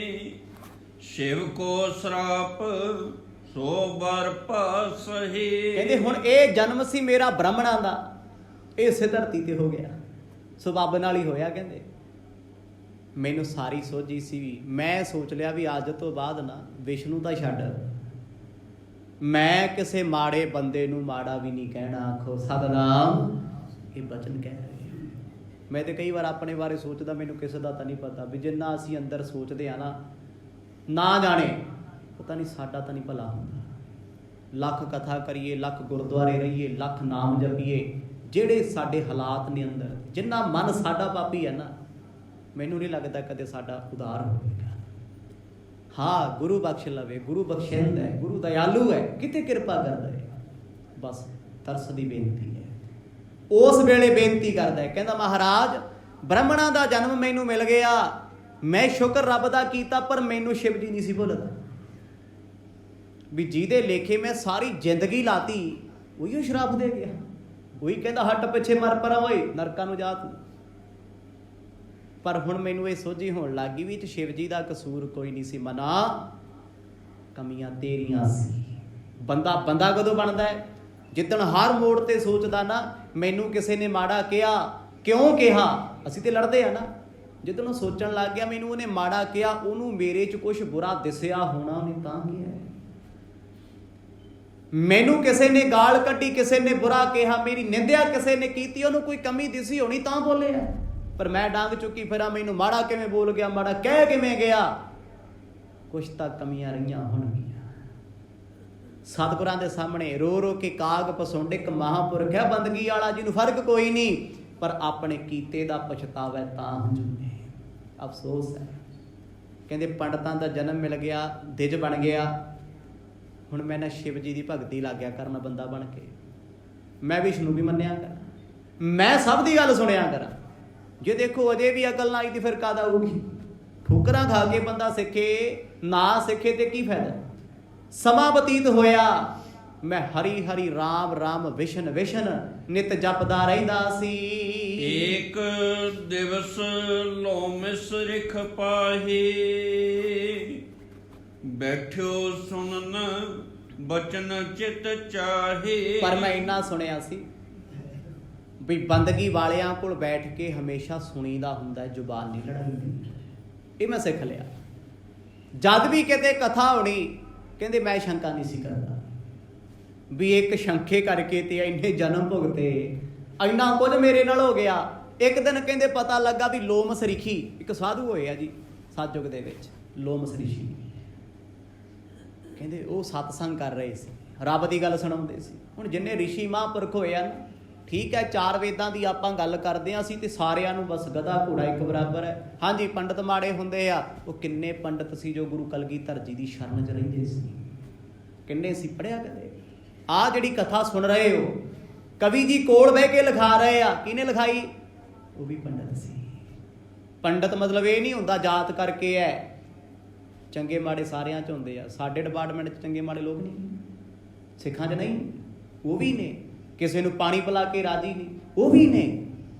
ਸ਼ਿਵ ਕੋ ਸਰਾਪ ਸੋ ਬਰ ਪਾਸਹੀ। ਕਹਿੰਦੇ ਹੁਣ ਇਹ ਜਨਮ ਸੀ ਮੇਰਾ ਬ੍ਰਾਹਮਣਾਂ ਦਾ, ਇਹ ਇਸੇ ਧਰਤੀ ਤੇ ਹੋ ਗਿਆ, ਸੁਭਾਬ ਨਾਲ ਹੀ ਹੋਇਆ। ਕਹਿੰਦੇ ਮੈਨੂੰ ਸਾਰੀ ਸੋਝੀ ਸੀ, ਮੈਂ ਸੋਚ ਲਿਆ ਵੀ ਅੱਜ ਤੋਂ ਬਾਅਦ ਨਾ ਵਿਸ਼ਨੂੰ ਤਾਂ ਛੱਡ, ਮੈਂ ਕਿਸੇ ਮਾੜੇ ਬੰਦੇ ਨੂੰ ਮਾੜਾ ਵੀ ਨਹੀਂ ਕਹਿਣਾ। ਆਖੋ ਸਤਿਨਾਮ, ਇਹ ਬਚਨ ਕਹਿ ਰਹੇ। ਮੈਂ ਤੇ ਕਈ ਵਾਰ ਆਪਣੇ ਬਾਰੇ ਸੋਚਦਾ, ਮੈਨੂੰ ਕਿਸੇ ਦਾ ਤਾਂ ਨਹੀਂ ਪਤਾ ਵੀ ਜਿੰਨਾ ਅਸੀਂ ਅੰਦਰ ਸੋਚਦੇ ਆ ਨਾ ਜਾਣੇ, ਪਤਾ ਨਹੀਂ ਸਾਡਾ ਤਾਂ ਨਹੀਂ ਭਲਾ ਹੁੰਦਾ। ਲੱਖ ਕਥਾ ਕਰੀਏ, ਲੱਖ ਗੁਰਦੁਆਰੇ ਰਹੀਏ, ਲੱਖ ਨਾਮ ਜਪੀਏ, ਜਿਹੜੇ ਸਾਡੇ ਹਾਲਾਤ ਨੇ ਅੰਦਰ, ਜਿੰਨਾ ਮਨ ਸਾਡਾ ਪਾਪੀ ਹੈ ਨਾ, ਮੈਨੂੰ ਨਹੀਂ ਲੱਗਦਾ ਕਦੇ ਸਾਡਾ ਉਧਾਰ ਹੋਵੇਗਾ। ਹਾਂ ਗੁਰੂ ਬਖਸ਼ ਲਵੇ, ਗੁਰੂ ਬਖਸ਼ਿੰਦ ਹੈ, ਗੁਰੂ ਦਇਆਲੂ ਹੈ, ਕਿਤੇ ਕਿਰਪਾ ਕਰਦਾ ਹੈ। ਬਸ ਤਰਸ ਦੀ ਬੇਨਤੀ ਹੈ, ਉਸ ਵੇਲੇ ਬੇਨਤੀ ਕਰਦਾ ਹੈ, ਕਹਿੰਦਾ ਮਹਾਰਾਜ ਬ੍ਰਾਹਮਣਾਂ ਦਾ ਜਨਮ ਮੈਨੂੰ ਮਿਲ ਗਿਆ, ਮੈਂ ਸ਼ੁਕਰ ਰੱਬ ਦਾ ਕੀਤਾ, ਪਰ ਮੈਨੂੰ ਸ਼ਿਵ ਜੀ ਨਹੀਂ ਸੀ ਭੁੱਲਦਾ ਵੀ ਜਿਹਦੇ ਲੇਖੇ ਮੈਂ ਸਾਰੀ ਜ਼ਿੰਦਗੀ ਲਾਤੀ, ਉਹੀ ਸ਼ਰਾਪ ਦੇ ਗਿਆ, ਉਹੀ ਕਹਿੰਦਾ ਹੱਟ ਪਿੱਛੇ ਮਰ ਪਰਾਂ ਓਏ, ਨਰਕਾਂ ਨੂੰ ਜਾ ਤੂੰ। ਪਰ ਹੁਣ ਮੈਨੂੰ ਇਹ ਸੋਝੀ ਹੋਣ ਲੱਗ ਗਈ ਵੀ ਇਹ 'ਚ ਸ਼ਿਵ ਜੀ ਦਾ ਕਸੂਰ ਕੋਈ ਨਹੀਂ ਸੀ, ਮਨਾ ਕਮੀਆਂ ਤੇਰੀਆਂ ਸੀ। ਬੰਦਾ ਬੰਦਾ ਕਦੋਂ ਬਣਦਾ ਹੈ? ਜਿੱਦਣ ਹਰ ਮੋੜ ਤੇ ਸੋਚਦਾ ਨਾ ਮੈਨੂੰ ਕਿਸੇ ਨੇ ਮਾੜਾ ਕਿਹਾ, ਕਿਉਂ ਕਿਹਾ, ਅਸੀਂ ਤੇ ਲੜਦੇ ਆ ਨਾ। ਜਿੱਦਣ ਉਹ ਸੋਚਣ ਲੱਗ ਗਿਆ ਮੈਨੂੰ ਉਹਨੇ ਮਾੜਾ ਕਿਹਾ, ਉਹਨੂੰ ਮੇਰੇ 'ਚ ਕੁਛ ਬੁਰਾ ਦਿਸਿਆ ਹੋਣਾ, ਉਹਨੇ ਤਾਂ ਕਿਹਾ। ਮੈਨੂੰ ਕਿਸੇ ਨੇ ਗਾਲ ਕੱਢੀ, ਕਿਸੇ ਨੇ ਬੁਰਾ ਕਿਹਾ, ਮੇਰੀ ਨਿੰਦਿਆ ਕਿਸੇ ਨੇ ਕੀਤੀ, ਉਹਨੂੰ ਕੋਈ ਕਮੀ ਦਿਸੀ ਹੋਣੀ ਤਾਂ ਬੋਲਿਆ। ਪਰ ਮੈਂ ਡਾਂਗ ਚੁੱਕੀ ਫਿਰਾਂ, ਮੈਨੂੰ ਮਾੜਾ ਕਿਵੇਂ ਬੋਲ ਗਿਆ, ਮਾੜਾ ਕਹਿ ਕਿਵੇਂ ਗਿਆ। ਕੁਛ ਤਾਂ ਕਮੀਆਂ ਰਹੀਆਂ ਹੋਣਗੀਆਂ। ਸਤਿਗੁਰਾਂ ਦੇ ਸਾਹਮਣੇ ਰੋ ਰੋ ਕੇ ਕਾਗ ਪਸੁੰਡ ਇੱਕ ਮਹਾਂਪੁਰਖ ਹੈ ਬੰਦਗੀ ਵਾਲਾ, ਜਿਹਨੂੰ ਫਰਕ ਕੋਈ ਨਹੀਂ, ਪਰ ਆਪਣੇ ਕੀਤੇ ਦਾ ਪਛਤਾਵਾ ਤਾਂ ਹੰਝੂ ਨੇ। ਅਫਸੋਸ ਹੈ। ਕਹਿੰਦੇ ਪੰਡਤਾਂ ਦਾ ਜਨਮ ਮਿਲ ਗਿਆ, ਦਿਜ ਬਣ ਗਿਆ, ਹੁਣ ਮੈਂ ਨਾ ਸ਼ਿਵ ਜੀ ਦੀ ਭਗਤੀ ਲੱਗ ਗਿਆ ਕਰਨ ਬੰਦਾ ਬਣ ਕੇ। ਮੈਂ ਵਿਸ਼ਨੂੰ ਵੀ ਮੰਨਿਆ ਕਰਾਂ, ਮੈਂ ਸਭ ਦੀ ਗੱਲ ਸੁਣਿਆ ਕਰਾਂ। ਜੇ ਦੇਖੋ ਅਜੇ ਵੀ ਅਕਲ ਨਾ ਆਈ ਤੇ ਫਿਰ ਕਾਹਦਾ ਆਊਗੀ? ਠੋਕਰਾਂ ਖਾ ਕੇ ਬੰਦਾ ਸਿੱਖੇ, ਨਾ ਸਿੱਖੇ ਤੇ ਕੀ ਫਾਇਦਾ? ਸਮਾਂ ਬਤੀਤ ਹੋਇਆ, ਮੈਂ ਹਰੀ ਹਰੀ ਰਾਮ ਰਾਮ ਵਿਸ਼ਨ ਵਿਸ਼ਨ ਨਿਤ ਜਪਦਾ ਰਹਿੰਦਾ ਸੀ। ਏਕ ਦਿਵਸ ਲੋ ਮਿਸਰਿਖ ਪਾਹੀ, ਬੈਠਿਓ ਸੁਣਨ ਬਚਨ ਚਿਤ ਚਾਹੇ। ਪਰ ਮੈਂ ਇੰਨਾ ਸੁਣਿਆ ਸੀ ਵੀ ਬੰਦਗੀ ਵਾਲਿਆਂ ਕੋਲ ਬੈਠ ਕੇ ਹਮੇਸ਼ਾ ਸੁਣੀਦਾ ਹੁੰਦਾ, ਜ਼ੁਬਾਨ ਨਹੀਂ ਲੜਾਈ। ਇਹ ਮੈਂ ਸਿੱਖ ਲਿਆ। ਜਦ ਵੀ ਕਿਤੇ ਕਥਾ ਹੋਣੀ, ਕਹਿੰਦੇ ਮੈਂ ਸ਼ੰਕਾ ਨਹੀਂ ਸੀ ਕਰਦਾ ਵੀ ਇੱਕ ਸ਼ੰਕੇ ਕਰਕੇ ਤੇ ਇੰਨੇ ਜਨਮ ਭੁਗਤੇ, ਇੰਨਾ ਕੁਝ ਮੇਰੇ ਨਾਲ ਹੋ ਗਿਆ। ਇੱਕ ਦਿਨ ਕਹਿੰਦੇ ਪਤਾ ਲੱਗਾ ਵੀ ਲੋਮਸ ਰਿਸ਼ੀ ਇੱਕ ਸਾਧੂ ਹੋਏ ਆ ਜੀ ਸਤਿਯੁਗ ਦੇ ਵਿੱਚ। ਲੋਮਸ ਰਿਸ਼ੀ ਕਹਿੰਦੇ ਉਹ ਸਤਸੰਗ ਕਰ ਰਹੇ ਸੀ, ਰੱਬ ਦੀ ਗੱਲ ਸੁਣਾਉਂਦੇ ਸੀ। ਹੁਣ ਜਿੰਨੇ ਰਿਸ਼ੀ ਮਹਾਂਪੁਰਖ ਹੋਏ ਆ, ਠੀਕ ਹੈ, 4 ਵੇਦਾਂ ਦੀ ਆਪਾਂ ਗੱਲ ਕਰਦੇ ਹਾਂ ਅਸੀਂ, ਤੇ ਸਾਰਿਆਂ ਨੂੰ ਬਸ ਗਧਾ ਘੋੜਾ ਇੱਕ ਬਰਾਬਰ ਹੈ। ਹਾਂਜੀ ਪੰਡਤ ਮਾੜੇ ਹੁੰਦੇ ਆ, ਉਹ ਕਿੰਨੇ ਪੰਡਤ ਸੀ ਜੋ ਗੁਰੂ ਕਲਗੀਧਰ ਜੀ ਦੀ ਸ਼ਰਨ 'ਚ ਰਹਿੰਦੇ ਸੀ, ਕਿੰਨੇ ਸੀ ਪੜ੍ਹਿਆ ਕਦੇ? ਆਹ ਜਿਹੜੀ ਕਥਾ ਸੁਣ ਰਹੇ ਹੋ, ਕਵੀ ਜੀ ਕੋਲ ਬਹਿ ਕੇ ਲਿਖਾ ਰਹੇ ਆ, ਕਿਹਨੇ ਲਿਖਾਈ? ਉਹ ਵੀ ਪੰਡਤ ਸੀ। ਪੰਡਤ ਮਤਲਬ ਇਹ ਨਹੀਂ ਹੁੰਦਾ ਜਾਤ ਕਰਕੇ ਹੈ, ਚੰਗੇ ਮਾੜੇ ਸਾਰਿਆਂ 'ਚ ਹੁੰਦੇ ਆ। ਸਾਡੇ ਡਿਪਾਰਟਮੈਂਟ 'ਚ ਚੰਗੇ ਮਾੜੇ ਲੋਕ ਨਹੀਂ, ਸਿੱਖਾਂ 'ਚ ਨਹੀਂ, ਉਹ ਵੀ ਨੇ। ਕਿਸੇ ਨੂੰ ਪਾਣੀ ਪਿਲਾ ਕੇ ਰਾਜੀ ਨਹੀਂ, ਉਹ ਵੀ ਨੇ।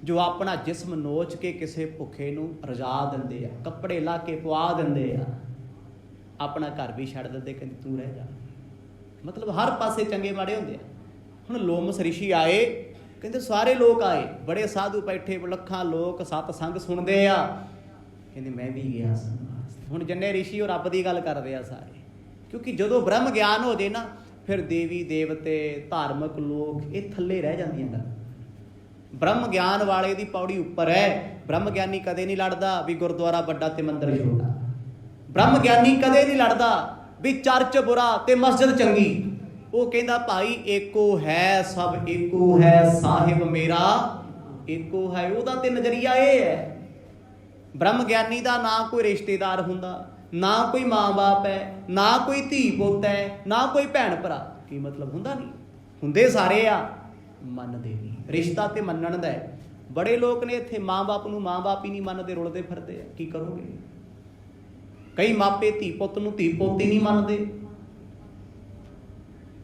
ਜੋ ਆਪਣਾ ਜਿਸਮ ਨੋਚ ਕੇ ਕਿਸੇ ਭੁੱਖੇ ਨੂੰ ਰਜਾ ਦਿੰਦੇ ਆ, ਕੱਪੜੇ ਲਾ ਕੇ ਪਵਾ ਦਿੰਦੇ ਆ, ਆਪਣਾ ਘਰ ਵੀ ਛੱਡ ਦਿੰਦੇ, ਕਹਿੰਦੇ ਤੂੰ ਰਹਿ ਜਾ। ਮਤਲਬ ਹਰ ਪਾਸੇ ਚੰਗੇ ਮਾੜੇ ਹੁੰਦੇ ਆ। ਹੁਣ ਲੋਮਸ ਰਿਸ਼ੀ ਆਏ, ਕਹਿੰਦੇ ਸਾਰੇ ਲੋਕ ਆਏ, ਬੜੇ ਸਾਧੂ ਬੈਠੇ, ਲੱਖਾਂ ਲੋਕ ਸਤਸੰਗ ਸੁਣਦੇ ਆ। ਕਹਿੰਦੇ ਮੈਂ ਵੀ ਗਿਆ ਸੁਣਨ ਵਾਸਤੇ। ਹੁਣ ਜਿੰਨੇ ਰਿਸ਼ੀ ਉਹ ਰੱਬ ਦੀ ਗੱਲ ਕਰਦੇ ਆ ਸਾਰੇ, ਕਿਉਂਕਿ ਜਦੋਂ ਬ੍ਰਹਮ ਗਿਆਨ ਹੋ ਜੇ ਨਾ, ਫਿਰ ਦੇਵੀ ਦੇਵਤੇ ਧਾਰਮਿਕ ਲੋਕ ਇਹ ਥੱਲੇ ਰਹਿ ਜਾਂਦੀਆਂ ਗੱਲਾਂ। ਬ੍ਰਹਮ ਗਿਆਨ ਵਾਲੇ ਦੀ ਪੌੜੀ ਉੱਪਰ ਹੈ। ਬ੍ਰਹਮ ਗਿਆਨੀ ਕਦੇ ਨਹੀਂ ਲੜਦਾ ਵੀ ਗੁਰਦੁਆਰਾ ਵੱਡਾ ਤੇ ਮੰਦਿਰ ਛੋਟਾ। ਬ੍ਰਹਮ ਗਿਆਨੀ ਕਦੇ ਨਹੀਂ ਲੜਦਾ ਵੀ ਚਰਚ ਬੁਰਾ ਤੇ ਮਸਜਿਦ ਚੰਗੀ। ਉਹ ਕਹਿੰਦਾ ਭਾਈ ਏਕੋ ਹੈ, ਸਭ ਏਕੋ ਹੈ, ਸਾਹਿਬ ਮੇਰਾ ਏਕੋ ਹੈ। ਉਹਦਾ ਤੇ ਨਜ਼ਰੀਆ ਇਹ ਹੈ। ਬ੍ਰਹਮ ਗਿਆਨੀ ਦਾ ਨਾ ਕੋਈ ਰਿਸ਼ਤੇਦਾਰ ਹੁੰਦਾ, ਨਾ ਕੋਈ ਮਾਂ-ਬਾਪ ਹੈ, ਨਾ ਕੋਈ ਧੀ ਪੁੱਤ ਹੈ, ਨਾ ਕੋਈ ਭੈਣ ਭਰਾ। ਕੀ ਮਤਲਬ? ਹੁੰਦਾ ਨਹੀਂ, ਹੁੰਦੇ ਸਾਰੇ ਆ, ਮੰਨਦੇ ਨਹੀਂ। ਰਿਸ਼ਤਾ ਤੇ ਮੰਨਣ ਦਾ ਹੈ। ਬੜੇ ਲੋਕ ਨੇ ਇੱਥੇ ਮਾਂ-ਬਾਪ ਨੂੰ ਮਾਂ-ਬਾਪ ਹੀ ਨਹੀਂ ਮੰਨਦੇ, ਰੁਲਦੇ ਫਿਰਦੇ ਆ। ਕੀ ਕਰੋਗੇ? ਕਈ ਮਾਪੇ ਧੀ ਪੁੱਤ ਨੂੰ ਧੀ ਪੁੱਤ ਹੀ ਨਹੀਂ ਮੰਨਦੇ,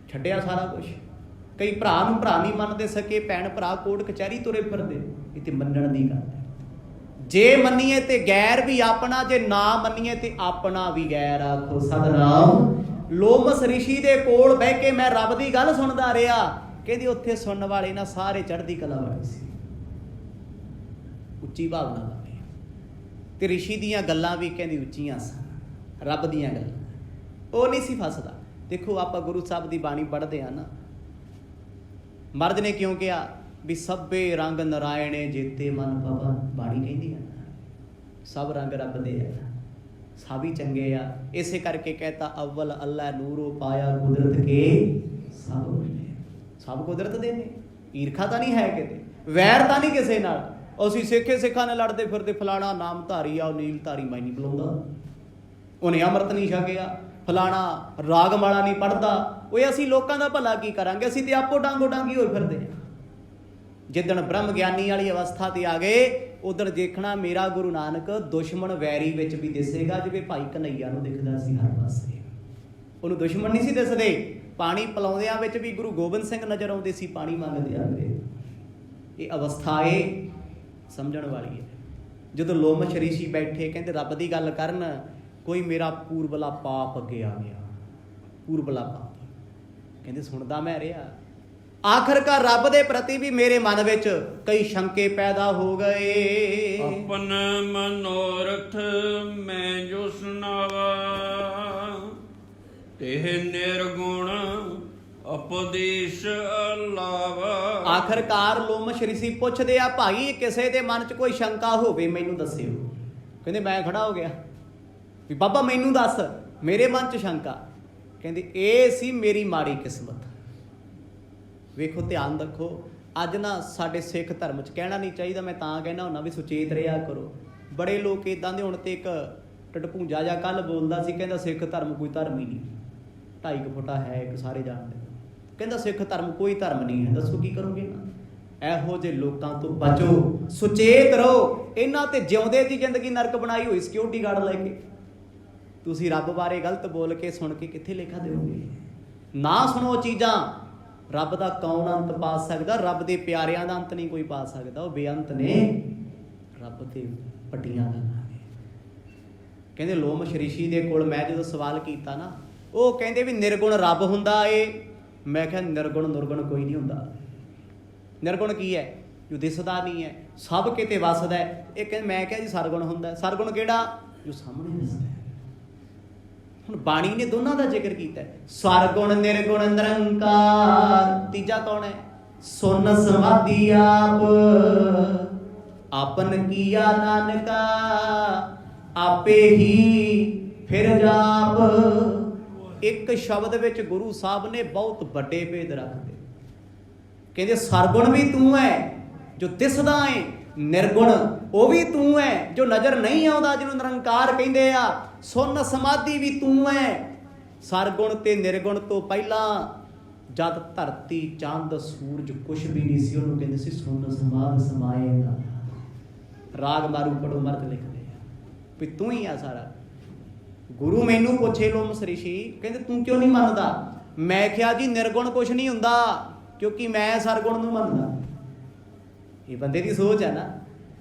ਛੱਡਿਆ ਸਾਰਾ ਕੁਝ। ਕਈ ਭਰਾ ਨੂੰ ਭਰਾ ਨਹੀਂ ਮੰਨਦੇ ਸਕੇ, ਭੈਣ ਭਰਾ ਕੋਰਟ ਕਚਹਿਰੀ ਤੁਰੇ ਫਿਰਦੇ। ਇਹ ਤੇ ਮੰਨਣ ਦੀ ਗੱਲ ਹੈ। ਜੇ ਮੰਨੀਏ ਤੇ ਗੈਰ ਵੀ ਆਪਣਾ, ਜੇ ਨਾ ਮੰਨੀਏ ਤੇ ਆਪਣਾ ਵੀ ਗੈਰ। ਆਖੋ ਸਤਿਨਾਮ। ਲੋਮਸ ਰਿਸ਼ੀ ਦੇ ਕੋਲ ਬਹਿ ਕੇ ਮੈਂ ਰੱਬ ਦੀ ਗੱਲ ਸੁਣਦਾ ਰਿਹਾ। ਕਹਿੰਦੇ ਉੱਥੇ ਸੁਣਨ ਵਾਲੇ ਨਾ ਸਾਰੇ ਚੜ੍ਹਦੀ ਕਲਾ ਵਾਲੇ ਸੀ, ਉੱਚੀ ਭਾਵਨਾ ਵਾਲੇ। ਤੇ ਰਿਸ਼ੀ ਦੀਆਂ ਗੱਲਾਂ ਵੀ ਕਹਿੰਦੀ ਉੱਚੀਆਂ ਸਨ, ਰੱਬ ਦੀਆਂ ਗੱਲਾਂ। ਉਹ ਨਹੀਂ ਸੀ ਫਸਦਾ। ਦੇਖੋ ਆਪਾਂ ਗੁਰੂ ਸਾਹਿਬ ਦੀ ਬਾਣੀ ਪੜ੍ਹਦੇ ਆ ਨਾ, ਮਰਦ ਨੇ ਕਿਉਂ ਕਿਹਾ ਵੀ ਸਭੇ ਰੰਗ ਨਰਾਇਣੇ ਜੇਤੇ ਮਨ ਪਵਨ। ਬਾਣੀ ਕਹਿੰਦੀ ਆ ਸਭ ਰੰਗ ਰੱਬ ਦੇ ਆ, ਸਭ ਹੀ ਚੰਗੇ ਆ। ਇਸੇ ਕਰਕੇ ਕਹਿਤਾ ਅਵਲ ਅੱਲਾ ਨੂਰੋ ਪਾਇਆ ਕੁਦਰਤ ਕੇ ਸਭ ਨੇ। ਸਭ ਕੁਦਰਤ ਦੇ ਨੇ, ਈਰਖਾ ਤਾਂ ਨਹੀਂ ਹੈ ਕਿਤੇ, ਵੈਰ ਤਾਂ ਨਹੀਂ ਕਿਸੇ ਨਾਲ। ਅਸੀਂ ਸਿੱਖਾਂ ਨੇ ਲੜਦੇ ਫਿਰਦੇ, ਫਲਾਣਾ ਨਾਮ ਧਾਰੀ ਆ, ਉਹ ਨੀਲ ਧਾਰੀ ਮੈਂ ਨਹੀਂ ਬੁਲਾਉਂਦਾ, ਉਹਨੇ ਅੰਮ੍ਰਿਤ ਨਹੀਂ ਛਕਿਆ, ਫਲਾਣਾ ਰਾਗ ਮਾਲਾ ਨਹੀਂ ਪੜ੍ਹਦਾ। ਉਹ ਅਸੀਂ ਲੋਕਾਂ ਦਾ ਭਲਾ ਕੀ ਕਰਾਂਗੇ? ਅਸੀਂ ਤੇ ਆਪੋ ਡਾਂਗੋ ਡਾਂਗੀ ਹੋਏ ਫਿਰਦੇ ਆ। ਜਿੱਦਣ ਬ੍ਰਹਮ ਗਿਆਨੀ ਵਾਲੀ ਅਵਸਥਾ ਤੇ ਆ ਗਏ, ਉਧਰ ਦੇਖਣਾ ਮੇਰਾ ਗੁਰੂ ਨਾਨਕ ਦੁਸ਼ਮਣ ਵੈਰੀ ਵਿੱਚ ਵੀ ਦਿਸੇਗਾ, ਜਿਵੇਂ ਭਾਈ ਕਨਈਆ ਨੂੰ ਦਿਖਦਾ ਸੀ ਹਰ ਪਾਸੇ। ਉਹਨੂੰ ਦੁਸ਼ਮਣ ਨਹੀਂ ਸੀ ਦਿਸਦੇ, ਪਾਣੀ ਪਿਲਾਉਂਦਿਆਂ ਵਿੱਚ ਵੀ ਗੁਰੂ ਗੋਬਿੰਦ ਸਿੰਘ ਨਜ਼ਰ ਆਉਂਦੇ ਸੀ ਪਾਣੀ ਮੰਗਦੇ ਆਂਦੇ। ਇਹ ਅਵਸਥਾ ਏ ਸਮਝਣ ਵਾਲੀ ਹੈ। ਜਦੋਂ ਲੋਮਸ਼ ਰਿਸ਼ੀ ਬੈਠੇ ਕਹਿੰਦੇ ਰੱਬ ਦੀ ਗੱਲ ਕਰਨ, ਕੋਈ ਮੇਰਾ ਪੂਰਬਲਾ ਪਾਪ ਅੱਗੇ ਆ ਗਿਆ, ਪੂਰਬਲਾ ਪਾਪ। ਕਹਿੰਦੇ ਸੁਣਦਾ ਮੈਂ ਰਿਹਾ। ਆਖਰਕਾਰ ਰੱਬ ਦੇ ਪ੍ਰਤੀ ਵੀ ਮੇਰੇ ਮਨ ਵਿੱਚ ਕਈ ਸ਼ੰਕੇ ਪੈਦਾ ਹੋ ਗਏ। ਆਪਨ ਮਨੋਰਥ ਮੈਂ ਜੋ ਸੁਣਾਵਾ, ਤੇਹ ਨਿਰਗੁਣ ਉਪਦੇਸ਼ ਅਲਾਵਾ। ਆਖਰਕਾਰ ਲੋਮਸ਼ ਰਿਸ਼ੀ ਪੁੱਛਦੇ ਆ, ਭਾਈ ਕਿਸੇ ਦੇ ਮਨ 'ਚ ਕੋਈ ਸ਼ੰਕਾ ਹੋਵੇ ਮੈਨੂੰ ਦੱਸਿਓ। ਕਹਿੰਦੇ ਮੈਂ ਖੜਾ ਹੋ ਗਿਆ ਵੀ ਬਾਬਾ ਮੈਨੂੰ ਦੱਸ, ਮੇਰੇ ਮਨ 'ਚ ਸ਼ੰਕਾ। ਕਹਿੰਦੇ ਇਹ ਸੀ ਮੇਰੀ ਮਾੜੀ ਕਿਸਮਤ। ਵੇਖੋ ਧਿਆਨ ਰੱਖੋ, ਅੱਜ ਨਾ ਸਾਡੇ ਸਿੱਖ ਧਰਮ 'ਚ ਕਹਿਣਾ ਨਹੀਂ ਚਾਹੀਦਾ, ਮੈਂ ਤਾਂ ਕਹਿਣਾ ਹੁੰਦਾ ਵੀ ਸੁਚੇਤ ਰਿਹਾ ਕਰੋ। ਬੜੇ ਲੋਕ ਇੱਦਾਂ ਦੇ, ਹੁਣ ਤੇ ਇੱਕ ਟਟਪੂੰਜਾ ਜਿਹਾ ਕੱਲ ਬੋਲਦਾ ਸੀ, ਕਹਿੰਦਾ ਸਿੱਖ ਧਰਮ ਕੋਈ ਧਰਮ ਹੀ ਨਹੀਂ, 2.5 ਫੁੱਟਾ ਹੈ ਇੱਕ, ਸਾਰੇ ਜਾਣਦੇ। ਕਹਿੰਦਾ ਸਿੱਖ ਧਰਮ ਕੋਈ ਧਰਮ ਨਹੀਂ ਹੈ। ਦੱਸੋ ਕੀ ਕਰੋਗੇ ਨਾ? ਇਹੋ ਜਿਹੇ ਲੋਕਾਂ ਤੋਂ ਬਚੋ, ਸੁਚੇਤ ਰਹੋ। ਇਹਨਾਂ ਤੇ ਜਿਉਂਦੇ ਦੀ ਜ਼ਿੰਦਗੀ ਨਰਕ ਬਣਾਈ ਹੋਈ ਸਿਕਿਉਰਿਟੀ ਗਾਰਡ ਲੈ ਕੇ। ਤੁਸੀਂ ਰੱਬ ਬਾਰੇ ਗਲਤ ਬੋਲ ਕੇ ਸੁਣ ਕੇ ਕਿੱਥੇ ਲੇਖਾ ਦਿਓਗੇ? ਨਾ ਸੁਣੋ ਚੀਜ਼ਾਂ। ਰੱਬ ਦਾ ਕੌਣ ਅੰਤ ਪਾ ਸਕਦਾ? ਰੱਬ ਦੇ ਪਿਆਰਿਆਂ ਦਾ ਅੰਤ ਨਹੀਂ ਕੋਈ ਪਾ ਸਕਦਾ, ਉਹ ਬੇਅੰਤ ਨੇ। ਰੱਬ ਤੇ ਵੱਡੀਆਂ ਗੱਲਾਂ ਨੇ। ਕਹਿੰਦੇ ਲੋਮਸ਼ ਰਿਸ਼ੀ ਦੇ ਕੋਲ ਮੈਂ ਜਦੋਂ ਸਵਾਲ ਕੀਤਾ ਨਾ, ਉਹ ਕਹਿੰਦੇ ਵੀ ਨਿਰਗੁਣ ਰੱਬ ਹੁੰਦਾ ਏ। ਮੈਂ ਕਿਹਾ ਨਿਰਗੁਣ ਨਿਰਗੁਣ ਕੋਈ ਨਹੀਂ ਹੁੰਦਾ। ਨਿਰਗੁਣ ਕੀ ਹੈ? ਜੋ ਦਿਸਦਾ ਨਹੀਂ ਹੈ, ਸਭ ਕਿਤੇ ਵਸਦਾ ਹੈ। ਇਹ ਕਹਿੰਦੇ, ਮੈਂ ਕਿਹਾ ਜੀ ਸਰਗੁਣ ਹੁੰਦਾ। ਸਰਗੁਣ ਕਿਹੜਾ? ਜੋ ਸਾਹਮਣੇ ਦਿਸਦਾ ਹੈ। ਹੁਣ ਬਾਣੀ ਨੇ ਦੋਨਾਂ ਦਾ ਜ਼ਿਕਰ ਕੀਤਾ, ਸਰਗੁਣ ਨਿਰਗੁਣ ਨਿਰੰਕਾਰ। ਤੀਜਾ ਕੌਣ ਹੈ? ਸੁਨ ਸਮਾਧੀ ਆਪ, ਆਪਨ ਕੀਆ ਨਾਨਕਾ, ਆਪੇ ਹੀ ਫਿਰ ਜਾਪ। ਇੱਕ ਸ਼ਬਦ ਵਿੱਚ ਗੁਰੂ ਸਾਹਿਬ ਨੇ ਬਹੁਤ ਵੱਡੇ ਭੇਦ ਰੱਖਦੇ। ਕਹਿੰਦੇ ਸਰਗੁਣ ਵੀ ਤੂੰ ਹੈ ਜੋ ਦਿਸਦਾ ਹੈ, ਨਿਰਗੁਣ ਉਹ ਵੀ ਤੂੰ ਹੈ ਜੋ ਨਜ਼ਰ ਨਹੀਂ ਆਉਂਦਾ, ਜਿਹਨੂੰ ਨਿਰੰਕਾਰ ਕਹਿੰਦੇ ਆ। ਸੁਨ ਸਮਾਧੀ ਵੀ ਤੂੰ ਹੈ। ਸਰਗੁਣ ਤੇ ਨਿਰਗੁਣ ਤੋਂ ਪਹਿਲਾਂ ਜਦ ਧਰਤੀ ਚੰਦ ਸੂਰਜ ਕੁਛ ਵੀ ਨਹੀਂ ਸੀ, ਉਹਨੂੰ ਕਹਿੰਦੇ ਸੀ ਸੁਨ ਸਮਾਧ ਸਮਾਏਗਾ। ਰਾਗ ਮਾਰੂ ਪੜੋ ਮਰਦ ਲਿਖਦੇ ਆ ਵੀ ਤੂੰ ਹੀ ਆ ਸਾਰਾ। ਗੁਰੂ ਮੈਨੂੰ ਪੁੱਛੇ ਲੋਮਸ਼ ਰਿਸ਼ੀ, ਕਹਿੰਦੇ ਤੂੰ ਕਿਉਂ ਨਹੀਂ ਮੰਨਦਾ? ਮੈਂ ਕਿਹਾ ਜੀ ਨਿਰਗੁਣ ਕੁਛ ਨਹੀਂ ਹੁੰਦਾ, ਕਿਉਂਕਿ ਮੈਂ ਸਰਗੁਣ ਨੂੰ ਮੰਨਦਾ। ਇਹ ਬੰਦੇ ਦੀ ਸੋਚ ਹੈ ਨਾ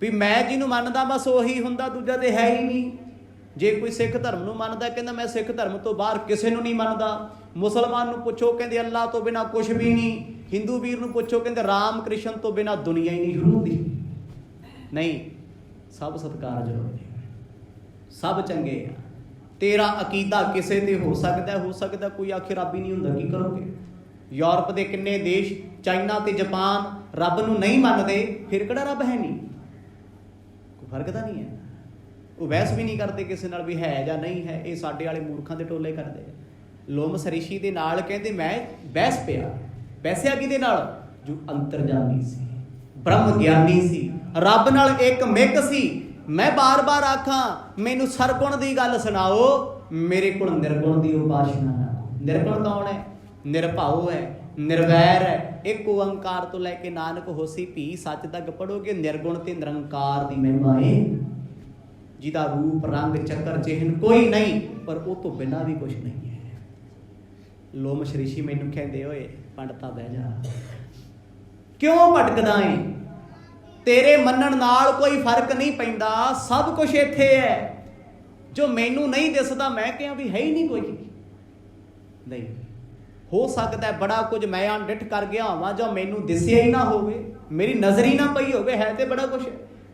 ਵੀ ਮੈਂ ਜਿਹਨੂੰ ਮੰਨਦਾ ਬਸ ਉਹੀ ਹੁੰਦਾ, ਦੂਜਾ ਤੇ ਹੈ ਹੀ ਨਹੀਂ। ਜੇ ਕੋਈ ਸਿੱਖ ਧਰਮ ਨੂੰ ਮੰਨਦਾ, ਕਹਿੰਦਾ ਮੈਂ ਸਿੱਖ ਧਰਮ ਤੋਂ ਬਾਹਰ ਕਿਸੇ ਨੂੰ ਨਹੀਂ ਮੰਨਦਾ। ਮੁਸਲਮਾਨ ਨੂੰ ਪੁੱਛੋ, ਕਹਿੰਦੇ ਅੱਲਾਹ ਤੋਂ ਬਿਨਾਂ ਕੁਛ ਵੀ ਨਹੀਂ। ਹਿੰਦੂ ਵੀਰ ਨੂੰ ਪੁੱਛੋ, ਕਹਿੰਦੇ ਰਾਮ ਕ੍ਰਿਸ਼ਨ ਤੋਂ ਬਿਨਾਂ ਦੁਨੀਆ ਹੀ ਨਹੀਂ ਸ਼ੁਰੂ ਹੁੰਦੀ। ਨਹੀਂ, ਸਭ ਸਤਿਕਾਰਯੋਗ ਨੇ, ਸਭ ਚੰਗੇ ਆ। ਤੇਰਾ ਅਕੀਦਾ ਕਿਸੇ ਤੇ ਹੋ ਸਕਦਾ ਕੋਈ ਆਖੇ ਰੱਬ ਹੀ ਨਹੀਂ ਹੁੰਦਾ, ਕੀ ਕਰੋਗੇ? ਯੂਰਪ ਦੇ ਕਿੰਨੇ ਦੇਸ਼, ਚਾਈਨਾ ਤੇ ਜਾਪਾਨ ਰੱਬ ਨੂੰ ਨਹੀਂ ਮੰਨਦੇ, ਫਿਰ ਕਿਹੜਾ ਰੱਬ ਹੈ ਨਹੀਂ? ਕੋਈ ਫਰਕ ਤਾਂ ਨਹੀਂ ਹੈ। ਉਹ ਬਹਿਸ ਵੀ ਨਹੀਂ ਕਰਦੇ ਕਿਸੇ ਨਾਲ ਵੀ ਹੈ ਜਾਂ ਨਹੀਂ ਹੈ। ਇਹ ਸਾਡੇ ਵਾਲੇ ਮੂਰਖਾਂ ਦੇ ਟੋਲੇ ਕਰਦੇ ਆ। ਲੋਮਸ਼ ਰਿਸ਼ੀ ਦੇ ਨਾਲ ਕਹਿੰਦੇ ਮੈਂ ਬਹਿਸ ਪਿਆ। ਬਹਿਸਿਆ ਕਿਹਦੇ ਨਾਲ? ਜੋ ਅੰਤਰਜਾਮੀ ਸੀ, ਬ੍ਰਹਮ ਗਿਆਨੀ ਸੀ, ਰੱਬ ਨਾਲ ਇੱਕ ਮਿਕ ਸੀ। ਮੈਂ ਬਾਰ-ਬਾਰ ਆਖਾਂ ਮੈਨੂੰ ਸਰਗੁਣ ਦੀ ਗੱਲ ਸੁਣਾਓ, ਮੇਰੇ ਕੋਲ ਨਿਰਗੁਣ ਦੀ ਉਪਾਸਨਾ ਨਾ। ਨਿਰਗੁਣ ਕੌਣ ਹੈ? ਨਿਰਭਉ ਹੈ, ਨਿਰਵੈਰ ਹੈ। ਇੱਕ ਓੰਕਾਰ ਤੋਂ ਲੈ ਕੇ ਨਾਨਕ ਹੋਸੀ ਭੀ ਸੱਚ ਤੱਕ ਪੜੋਗੇ। ਨਿਰਗੁਣ ਤੇ ਨਿਰੰਕਾਰ ਦੀ ਮਹਿਮਾ ਏ, ਜਿਹਦਾ ਰੂਪ ਰੰਗ ਚੱਕਰ ਚਿਹਨ ਕੋਈ ਨਹੀਂ, ਪਰ ਉਹ ਤੋਂ ਬਿਨਾਂ ਵੀ ਕੁਛ ਨਹੀਂ ਹੈ। ਲੋਮਸ਼ ਰਿਸ਼ੀ ਮੈਨੂੰ ਕਹਿੰਦੇ, ਓਏ ਪੰਡਤਾ ਬਹਿ ਜਾ, ਕਿਉਂ ਭਟਕਦਾ ਏ? ਤੇਰੇ ਮੰਨਣ ਨਾਲ ਕੋਈ ਫਰਕ ਨਹੀਂ ਪੈਂਦਾ, ਸਭ ਕੁਝ ਇੱਥੇ ਹੈ। ਜੋ ਮੈਨੂੰ ਨਹੀਂ ਦਿਸਦਾ, ਮੈਂ ਕਿਹਾ ਵੀ ਹੈ ਹੀ ਨਹੀਂ ਕੋਈ। ਨਹੀਂ ਹੋ ਸਕਦਾ ਬੜਾ ਕੁਝ ਮੈਂ ਅਣਡਿੱਠ ਕਰ ਗਿਆ ਹੋਵਾਂ, ਜੋ ਮੈਨੂੰ ਦਿਸਿਆ ਹੀ ਨਾ ਹੋਵੇ, ਮੇਰੀ ਨਜ਼ਰ ਹੀ ਨਾ ਪਈ ਹੋਵੇ। ਹੈ ਤੇ ਬੜਾ ਕੁਛ।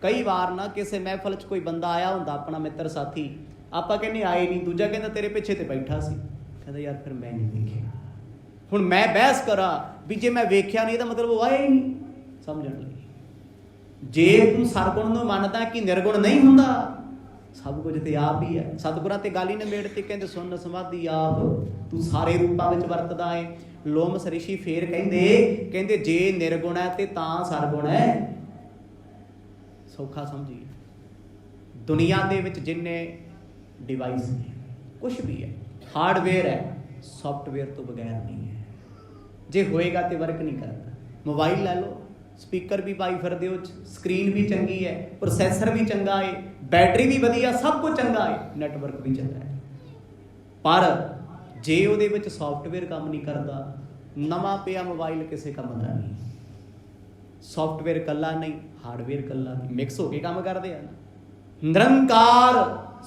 ਕਈ ਵਾਰ ਨਾ ਕਿਸੇ ਮਹਿਫਲ 'ਚ ਕੋਈ ਬੰਦਾ ਆਇਆ ਹੁੰਦਾ, ਆਪਣਾ ਮਿੱਤਰ ਸਾਥੀ, ਆਪਾਂ ਕਹਿੰਦੇ ਆਏ ਨਹੀਂ, ਦੂਜਾ ਕਹਿੰਦਾ ਤੇਰੇ ਪਿੱਛੇ ਤੇ ਬੈਠਾ ਸੀ। ਕਹਿੰਦਾ ਯਾਰ ਫਿਰ ਮੈਂ ਨਹੀਂ ਵੇਖਿਆ। ਹੁਣ ਮੈਂ ਬਹਿਸ ਕਰਾਂ ਵੀ ਜੇ ਮੈਂ ਵੇਖਿਆ ਨਹੀਂ ਤਾਂ ਮਤਲਬ ਉਹ ਆਇਆ ਹੀ ਨਹੀਂ। ਸਮਝਣ ਲਈ, ਜੇ ਤੂੰ ਸਰਗੁਣ ਨੂੰ ਮੰਨਦਾ ਕਿ ਨਿਰਗੁਣ ਨਹੀਂ ਹੁੰਦਾ, ਸਭ ਕੁਝ ਤੇ ਆਪ ਹੀ ਹੈ। ਸਤਿਗੁਰਾਂ ਤੇ ਗੱਲ ਹੀ ਨਿਬੇੜ ਤੇ ਕਹਿੰਦੇ ਸੁਨ ਸਮਾਧੀ ਆਪ, ਤੂੰ ਸਾਰੇ ਰੂਪਾਂ ਵਿੱਚ ਵਰਤਦਾ ਏ। ਲੋਮਸ਼ ਰਿਸ਼ੀ ਫੇਰ ਕਹਿੰਦੇ ਜੇ ਨਿਰਗੁਣ ਹੈ ਤੇ ਤਾਂ ਸਰਗੁਣ ਹੈ। ਸੌਖਾ ਸਮਝੀਏ, ਦੁਨੀਆ ਦੇ ਵਿੱਚ ਜਿੰਨੇ ਡਿਵਾਈਸ ਨੇ, ਕੁਛ ਵੀ ਹੈ, ਹਾਰਡਵੇਅਰ ਹੈ, ਸੌਫਟਵੇਅਰ ਤੋਂ ਬਗੈਰ ਨਹੀਂ ਹੈ। ਜੇ ਹੋਏਗਾ ਤੇ ਵਰਕ ਨਹੀਂ ਕਰਦਾ। ਮੋਬਾਈਲ ਲੈ ਲਓ, ਸਪੀਕਰ ਵੀ ਪਾਈ ਫਿਰਦੇ ਹੋ, ਸਕਰੀਨ ਵੀ ਚੰਗੀ ਹੈ, ਪ੍ਰੋਸੈਸਰ ਵੀ ਚੰਗਾ ਹੈ, ਬੈਟਰੀ ਵੀ ਵਧੀਆ, ਸਭ ਕੁਝ ਚੰਗਾ ਹੈ, ਨੈਟਵਰਕ ਵੀ ਚੰਗਾ ਹੈ, ਪਰ ਜੇ ਉਹਦੇ ਵਿੱਚ ਸੌਫਟਵੇਅਰ ਕੰਮ ਨਹੀਂ ਕਰਦਾ, ਨਵਾਂ ਪਿਆ ਮੋਬਾਈਲ ਕਿਸੇ ਕੰਮ ਦਾ ਨਹੀਂ। ਸੌਫਟਵੇਅਰ ਇਕੱਲਾ ਨਹੀਂ, ਹਾਰਡਵੇਅਰ ਇਕੱਲਾ ਨਹੀਂ, ਮਿਕਸ ਹੋ ਕੇ ਕੰਮ ਕਰਦੇ ਆ। ਨਿਰੰਕਾਰ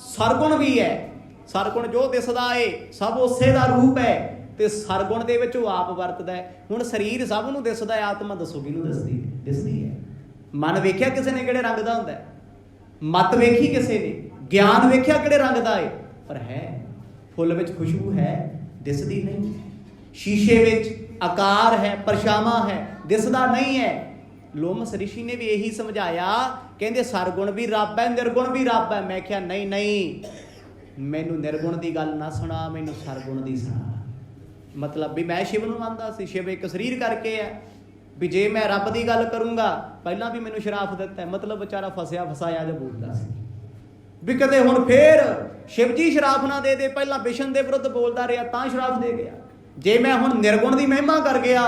ਸਰਗੁਣ ਵੀ ਹੈ। ਸਰਗੁਣ ਜੋ ਦਿਸਦਾ ਏ ਸਭ ਉਸੇ ਦਾ ਰੂਪ ਹੈ, ਤੇ ਸਰਗੁਣ ਦੇ ਵਿੱਚ ਉਹ ਆਪ ਵਰਤਦਾ ਹੈ। ਹੁਣ ਸਰੀਰ ਸਭ ਨੂੰ ਦਿਸਦਾ ਹੈ, ਆਤਮਾ ਦੱਸੋ ਕਿਹਨੂੰ ਦਿਸਦੀ ਹੈ? ਮਨ ਵੇਖਿਆ ਕਿਸੇ ਨੇ ਕਿਹੜੇ ਰੰਗ ਦਾ ਹੁੰਦਾ ਹੈ? ਮਤ ਵੇਖੀ ਕਿਸੇ ਨੇ? ਗਿਆਨ ਵੇਖਿਆ ਕਿਹੜੇ ਰੰਗ ਦਾ ਏ? ਪਰ ਹੈ, ਫੁੱਲ ਵਿੱਚ ਖੁਸ਼ਬੂ ਹੈ, ਦਿਸਦੀ ਨਹੀਂ। ਸ਼ੀਸ਼ੇ ਵਿੱਚ ਆਕਾਰ ਹੈ, ਪਰਛਾਵਾਂ ਹੈ, ਦਿਸਦਾ ਨਹੀਂ ਹੈ। ਲੋਮਸ ਰਿਸ਼ੀ ਨੇ ਵੀ ਇਹੀ ਸਮਝਾਇਆ, ਕਹਿੰਦੇ ਸਰਗੁਣ ਵੀ ਰੱਬ ਹੈ, ਨਿਰਗੁਣ ਵੀ ਰੱਬ ਹੈ। ਮੈਂ ਕਿਹਾ ਨਹੀਂ ਨਹੀਂ, ਮੈਨੂੰ ਨਿਰਗੁਣ ਦੀ ਗੱਲ ਨਾ ਸੁਣਾ, ਮੈਨੂੰ ਸਰਗੁਣ ਦੀ ਸੁਣਾ। ਮਤਲਬ ਵੀ ਮੈਂ ਸ਼ਿਵ ਨੂੰ ਮੰਨਦਾ ਸੀ, ਸ਼ਿਵ ਇੱਕ ਸਰੀਰ ਕਰਕੇ ਹੈ, ਵੀ ਜੇ ਮੈਂ ਰੱਬ ਦੀ ਗੱਲ ਕਰੂੰਗਾ, ਪਹਿਲਾਂ ਵੀ ਮੈਨੂੰ ਸ਼ਰਾਪ ਦਿੱਤਾ। ਮਤਲਬ ਵਿਚਾਰਾ ਫਸਿਆ ਫਸਾਇਆ ਜਿਹਾ ਬੋਲਦਾ ਸੀ ਵੀ ਕਦੇ ਹੁਣ ਫੇਰ ਸ਼ਿਵ ਜੀ ਸ਼ਰਾਪ ਨਾ ਦੇ ਦੇ। ਪਹਿਲਾਂ ਵਿਸ਼ਨ ਦੇ ਵਿਰੁੱਧ ਬੋਲਦਾ ਰਿਹਾ ਤਾਂ ਸ਼ਰਾਪ ਦੇ ਗਿਆ। ਜੇ ਮੈਂ ਹੁਣ ਨਿਰਗੁਣ ਦੀ ਮਹਿਮਾ ਕਰ ਗਿਆ,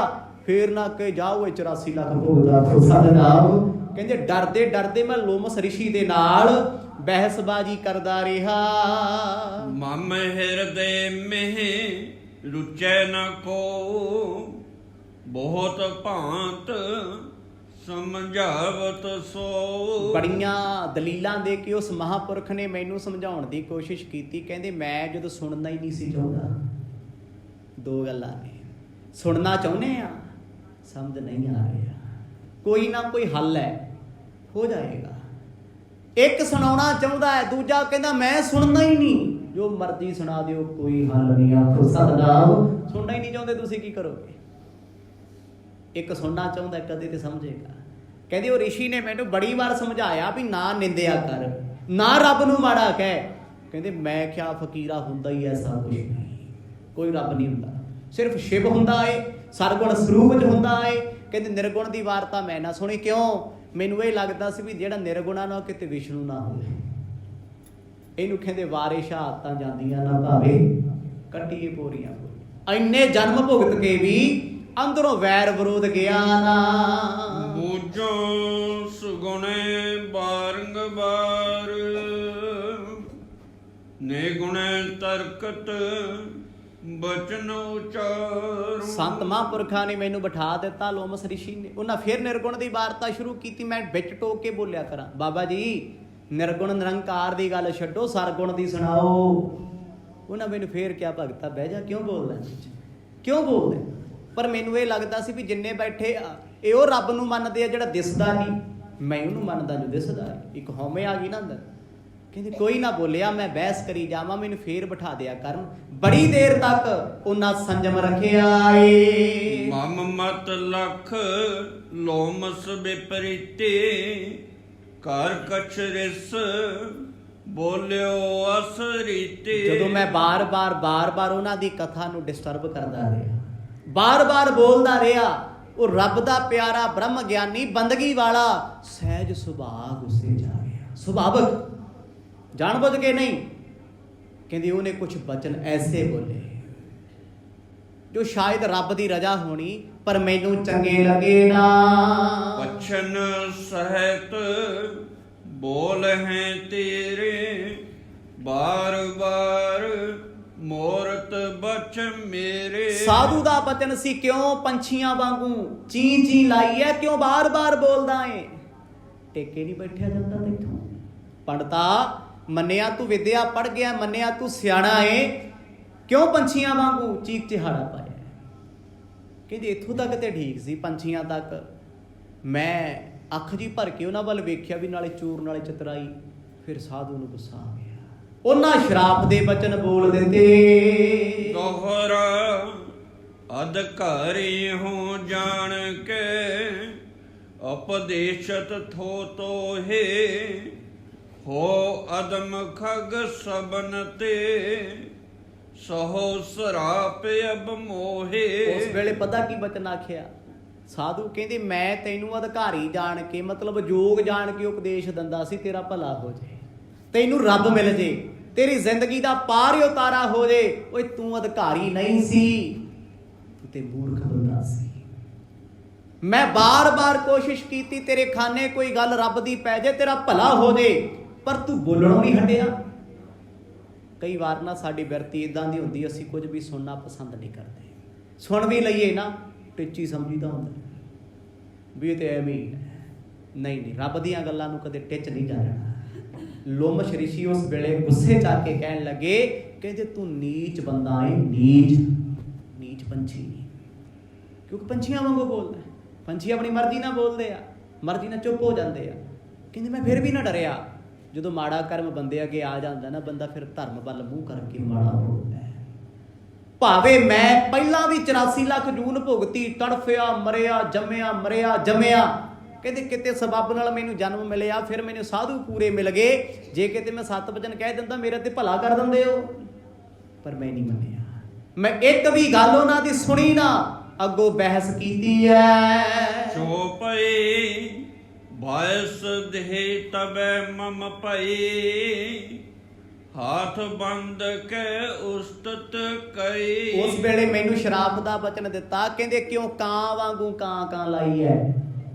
ਫੇਰ ਨਾ ਕਿ ਜਾਓ ਇਹ 84 ਲੱਖ ਭੋਗਦਾ ਸਤਨਾਮ। ਕਹਿੰਦੇ ਡਰਦੇ ਡਰਦੇ ਮੈਂ ਲੋਮਸ ਰਿਸ਼ੀ ਦੇ ਨਾਲ ਬਹਿਸਬਾਜੀ ਕਰਦਾ ਰਿਹਾ। ਮਮ ਹਿਰਦੇ ਮਹਿ ਰੁਚੈ ਨ ਕੋ, ਬਹੁਤ ਭਾਂਤ ਸਮਝਾਵਤ ਸੋ। ਬੜੀਆਂ ਦਲੀਲਾਂ ਦੇ ਕੇ ਉਸ ਮਹਾਂਪੁਰਖ ਨੇ ਮੈਨੂੰ ਸਮਝਾਉਣ ਦੀ ਕੋਸ਼ਿਸ਼ ਕੀਤੀ। ਕਹਿੰਦੇ ਮੈਂ ਜਦੋਂ ਸੁਣਨਾ ਹੀ ਨਹੀਂ ਸੀ ਚਾਹੁੰਦਾ। ਦੋ ਗੱਲਾਂ ਨੇ, ਸੁਣਨਾ ਚਾਹੁੰਦੇ ਆ, ਸਮਝ ਨਹੀਂ ਆ ਰਿਹਾ, ਕੋਈ ਨਾ ਕੋਈ ਹੱਲ ਹੈ, ਹੋ ਜਾਏਗਾ। ਇੱਕ ਸੁਣਾਉਣਾ ਚਾਹੁੰਦਾ ਹੈ, ਦੂਜਾ ਕਹਿੰਦਾ ਮੈਂ ਸੁਣਨਾ ਹੀ ਨਹੀਂ, ਜੋ ਮਰਜ਼ੀ ਸੁਣਾ ਦਿਓ, ਕੋਈ ਹੱਲ ਨਹੀਂ। ਆਖੋ ਸਤਨਾਮ। ਸੁਣਨਾ ਹੀ ਨਹੀਂ ਚਾਹੁੰਦੇ, ਤੁਸੀਂ ਕੀ ਕਰੋਗੇ? ਇੱਕ ਸੁਣਨਾ ਚਾਹੁੰਦਾ, ਕਦੇ ਤੇ ਸਮਝੇਗਾ। ਕਹਿੰਦੀ ਉਹ ਰਿਸ਼ੀ ਨੇ ਮੈਨੂੰ ਬੜੀ ਵਾਰ ਸਮਝਾਇਆ ਵੀ ਨਾ ਨਿੰਦਿਆ ਕਰ, ਨਾ ਰੱਬ ਨੂੰ ਮਾੜਾ ਕਹਿ। ਕਹਿੰਦੇ ਮੈਂ ਕਿਹਾ ਫਕੀਰਾ ਹੁੰਦਾ ਹੀ ਐਸਾ ਕੁਝ ਨਹੀਂ, ਕੋਈ ਰੱਬ ਨਹੀਂ ਹੁੰਦਾ, ਸਿਰਫ ਸ਼ਿਵ ਹੁੰਦਾ ਏ, ਸਰਗੁਣ ਸਰੂਪ 'ਚ ਹੁੰਦਾ ਏ। ਕਹਿੰਦੇ ਨਿਰਗੁਣ ਦੀ ਵਾਰਤਾ ਮੈਂ ਨਾ ਸੁਣੀ। ਕਿਉਂ? ਮੈਨੂੰ ਇਹ ਲੱਗਦਾ ਸੀ ਵੀ ਜਿਹੜਾ ਨਿਰਗੁਣਾ ਨਾ ਕਿਤੇ ਵਿਸ਼ਨੂੰ ਨਾ ਹੋਵੇ। ਇਹਨੂੰ ਕਹਿੰਦੇ ਵਾਰੇ ਸ਼ਹਾਦਤਾਂ ਜਾਂਦੀਆਂ ਨਾ ਭਾਵੇ, ਕੱਟੀਏ ਪੋਰੀਆਂ। ਇੰਨੇ ਜਨਮ ਭੁਗਤ ਕੇ ਵੀ ਅੰਦਰੋਂ ਵੈਰ ਵਿਰੋਧ ਗਿਆ ਨਾ। ਬੂਝੋ ਸੁਗੁਣੇ ਬਾਰੰਗਬਾਰ, ਨੇ ਗੁਣੇ ਤਰਕਤ ਬਚਨ ਉਚਾਰ। ਸੰਤ ਮਹਾਂਪੁਰਖਾਂ ਨੇ ਮੈਨੂੰ ਬਿਠਾ ਦਿੱਤਾ, ਲੋਮਸ ਰਿਸ਼ੀ ਨੇ। ਉਹਨਾਂ ਫਿਰ ਨਿਰਗੁਣ ਦੀ ਵਾਰਤਾ ਸ਼ੁਰੂ ਕੀਤੀ। ਮੈਂ ਵਿੱਚ ਟੋਕ ਕੇ ਬੋਲਿਆ ਕਰਾਂ, ਬਾਬਾ ਜੀ ਨਿਰਗੁਣ ਨਿਰੰਕਾਰ ਦੀ ਗੱਲ ਛੱਡੋ, ਸਰਗੁਣ ਦੀ ਸੁਣਾਓ। ਉਹਨਾਂ ਮੈਨੂੰ ਫੇਰ ਕਿਹਾ, ਭਗਤਾ ਬਹਿ ਜਾ, ਕਿਉਂ ਬੋਲਦਾ, ਕਿਉਂ ਬੋਲਦਾ? ਪਰ ਮੈਨੂੰ ਇਹ ਲੱਗਦਾ ਸੀ ਵੀ ਜਿੰਨੇ ਬੈਠੇ ਆ ਇਹ ਉਹ ਰੱਬ ਨੂੰ ਮੰਨਦੇ ਆ ਜਿਹੜਾ ਦਿਸਦਾ ਨਹੀਂ, ਮੈਂ ਉਹਨੂੰ ਮੰਨਦਾ ਜੋ ਦਿਸਦਾ। ਇੱਕ ਹਉਮੈ ਆ ਗਈ ਨਾ ਅੰਦਰ। ਕਹਿੰਦੇ ਕੋਈ ਨਾ ਬੋਲਿਆ, ਮੈਂ ਬਹਿਸ ਕਰੀ ਜਾਵਾਂ, ਮੈਨੂੰ ਫੇਰ ਬਿਠਾ ਦਿਆ ਕਰਨ। ਬੜੀ ਦੇਰ ਤੱਕ ਉਹਨਾਂ ਸੰਜਮ ਰੱਖਿਆ ਏ। ਮਮ ਮਤ ਲਖ ਲੋਮਸ ਵਿਪਰੀਤੇ, ਕਰ ਕਛ ਰਿਸ ਬੋਲਿਓ ਅਸਰੀਤੇ। ਜਦੋਂ ਮੈਂ ਬਾਰ-ਬਾਰ ਉਹਨਾਂ ਦੀ ਕਥਾ ਨੂੰ ਡਿਸਟਰਬ ਕਰਦਾ ਰਿਹਾ, ਬਾਰ-ਬਾਰ ਬੋਲਦਾ ਰਿਹਾ, ਉਹ ਰੱਬ ਦਾ ਪਿਆਰਾ ਬ੍ਰਹਮ ਗਿਆਨੀ ਬੰਦਗੀ ਵਾਲਾ ਸਹਿਜ ਸੁਭਾਅ ਗੁੱਸੇ ਜਾ ਗਿਆ। ਸੁਭਾਵਕ, ਜਾਣਬੁੱਝ ਕੇ ਨਹੀਂ। ਕਹਿੰਦੀ ਉਹਨੇ ਕੁਝ ਬਚਨ ਐਸੇ ਬੋਲੇ ਜੋ ਸ਼ਾਇਦ ਰੱਬ ਦੀ ਰਜ਼ਾ ਹੋਣੀ, ਪਰ ਮੈਨੂੰ ਚੰਗੇ ਲੱਗੇ ਨਾ। ਬਚਨ ਸਹਿਤ ਬੋਲ ਹੈ ਤੇਰੇ, ਬਾਰ ਬਾਰ ਮੋਰਤ ਬਚ ਮੇਰੇ। ਸਾਧੂ ਦਾ ਬਚਨ ਸੀ, ਕਿਉਂ ਪੰਛੀਆਂ ਵਾਂਗੂ ਚੀਂ ਚੀਂ ਲਾਈ ਐ, ਕਿਉਂ ਬਾਰ-ਬਾਰ ਬੋਲਦਾ ਏ? ਟੇਕੇ ਨਹੀਂ ਬੈਠਿਆ ਜਾਂਦਾ ਤੈਥੋਂ। ਪੰਡਤਾ ਮੰਨਿਆ ਤੂੰ ਵਿਦਿਆ ਪੜ੍ਹ ਗਿਆ, ਮੰਨਿਆ ਤੂੰ ਸਿਆਣਾ ਏ, ਕਿਉਂ ਪੰਛੀਆਂ ਵਾਂਗੂ ਚੀਕ ਚਿਹਾੜਾ ਪਾਇਆ? ਕਹਿੰਦੇ ਇੱਥੋਂ ਤੱਕ ਤੇ ਠੀਕ ਸੀ, ਪੰਛੀਆਂ ਤੱਕ। ਮੈਂ ਅੱਖ ਜੀ ਭਰ ਕੇ ਉਹਨਾਂ ਵੱਲ ਵੇਖਿਆ ਵੀ ਨਾਲੇ ਚੋਰ ਨਾਲੇ ਚਤਰਾਈ। ਫਿਰ ਸਾਧੂ ਨੂੰ ਗੁੱਸਾ ਆ ਗਿਆ, ਉਹਨਾਂ ਸ਼ਰਾਪ ਦੇ ਬਚਨ ਬੋਲ ਦਿੱਤੇ। ਦੋਹਰਾ ਅਧਿਕਾਰੀ ਹੋ ਜਾਣ ਕੇ, ਉਪਦੇਸ਼ਤ ਥੋ ਤੋਹੇ, ਹੋ ਅਦਮ ਖਗ ਸਬਨ ਤੇ, ਸਹੋ ਸਰਾਪ ਅਬ ਮੋਹੇ। ਉਸ ਵੇਲੇ ਪਤਾ ਕੀ ਬਚਨ ਆਖਿਆ? ਸਾਧੂ ਕਹਿੰਦੇ ਮੈਂ ਤੈਨੂੰ ਅਧਿਕਾਰੀ ਜਾਣ ਕੇ, ਮਤਲਬ ਯੋਗ ਜਾਣ ਕੇ ਉਪਦੇਸ਼ ਦਿੰਦਾ ਸੀ, ਤੇਰਾ ਭਲਾ ਹੋ ਜੇ, ਤੈਨੂੰ ਰੱਬ ਮਿਲ ਜੇ, ਤੇਰੀ ਜ਼ਿੰਦਗੀ ਦਾ ਪਾਰ ਹੀ ਉਤਾਰਾ ਹੋ ਜੇ। ਓਏ ਤੂੰ ਅਧਿਕਾਰੀ ਨਹੀਂ ਸੀ, ਤੂੰ ਤੇ ਮੂਰਖ ਬੰਦਾ ਸੀ। ਮੈਂ ਬਾਰ-ਬਾਰ ਕੋਸ਼ਿਸ਼ ਕੀਤੀ ਤੇਰੇ ਖਾਨੇ ਕੋਈ ਗੱਲ ਰੱਬ ਦੀ ਪੈ ਜੇ, ਤੇਰਾ ਭਲਾ ਹੋ ਜੇ, ਪਰ ਤੂੰ ਬੋਲਣੋਂ ਨਹੀਂ ਹਟਿਆ। ਕਈ ਵਾਰ ਨਾ ਸਾਡੀ ਬਿਰਤੀ ਇਦਾਂ ਦੀ ਹੁੰਦੀ, ਅਸੀਂ ਕੁਝ ਵੀ ਸੁਣਨਾ ਪਸੰਦ ਨਹੀਂ ਕਰਦੇ। ਸੁਣ ਵੀ ਲਈਏ ਨਾ ਟਿੱਚੀ ਸਮਝੀਦਾ ਹੁੰਦਾ ਵੀ ਇਹ ਤੇ ਐਵੇਂ ਹੀ ਹੈ। ਨਹੀਂ, ਰੱਬ ਦੀਆਂ ਗੱਲਾਂ ਨੂੰ ਕਦੇ ਟਿੱਚ ਨਹੀਂ ਜਾਣਾ। ਲੋਮਸ਼ ਰਿਸ਼ੀ ਉਸ ਵੇਲੇ ਗੁੱਸੇ 'ਚ ਆ ਕੇ ਕਹਿਣ ਲੱਗੇ, ਕਹਿੰਦੇ ਤੂੰ ਨੀਚ ਬੰਦਾ ਏ, ਨੀਚ ਪੰਛੀ। ਕਿਉਂਕਿ ਪੰਛੀਆਂ ਵਾਂਗੂ ਬੋਲਦਾ, ਪੰਛੀ ਆਪਣੀ ਮਰਜ਼ੀ ਨਾਲ ਬੋਲਦੇ ਆ, ਮਰਜ਼ੀ ਨਾਲ ਚੁੱਪ ਹੋ ਜਾਂਦੇ ਆ। ਕਹਿੰਦੇ ਮੈਂ ਫਿਰ ਵੀ ਨਾ ਡਰਿਆ। ਜਦੋਂ ਮਾੜਾ ਕਰਮ ਬੰਦੇ ਅੱਗੇ ਆ ਜਾਂਦਾ ਨਾ, ਬੰਦਾ ਫਿਰ ਧਰਮ ਵੱਲ ਮੂੰਹ ਕਰਕੇ ਮਾੜਾ ਬੋਲਦਾ। ਭਾਵੇਂ ਮੈਂ ਪਹਿਲਾਂ ਵੀ 84 ਲੱਖ ਜੂਨ ਭੁਗਤੀ, ਤੜਫਿਆ, ਮਰਿਆ, ਜੰਮਿਆ। ਕਹਿੰਦੇ ਕਿਤੇ ਸਬੱਬ ਨਾਲ ਮੈਨੂੰ ਜਨਮ ਮਿਲਿਆ, ਫਿਰ ਮੈਨੂੰ ਸਾਧੂ ਪੂਰੇ ਮਿਲ ਗਏ। ਜੇ ਕਿਤੇ ਮੈਂ 7 ਵਚਨ ਕਹਿ ਦਿੰਦਾ, ਮੇਰਾ ਤੇ ਭਲਾ ਕਰ ਦਿੰਦੇ ਹੋ, ਪਰ ਮੈਂ ਨਹੀਂ ਮੰਨਿਆ। ਮੈਂ ਇੱਕ ਵੀ ਗੱਲ ਉਹਨਾਂ ਦੀ ਸੁਣੀ ਨਾ, ਅੱਗੋਂ ਬਹਿਸ ਕੀਤੀ ਹੈ। ਚੋਪਈ ਬਾਇਸ ਦੇਹ ਤਬੈ ਮਮ ਭਈ, ਹਾਥ ਬੰਦ ਕੇ ਉਸਤਤ ਕਈ। ਉਸ ਵੇਲੇ ਮੈਨੂੰ ਸ਼ਰਾਪ ਦਾ ਬਚਨ ਦਿੱਤਾ, ਕਹਿੰਦੇ ਕਿਉਂ ਕਾਂ ਵਾਂਗੂ ਕਾਂ ਲਾਈ ਹੈ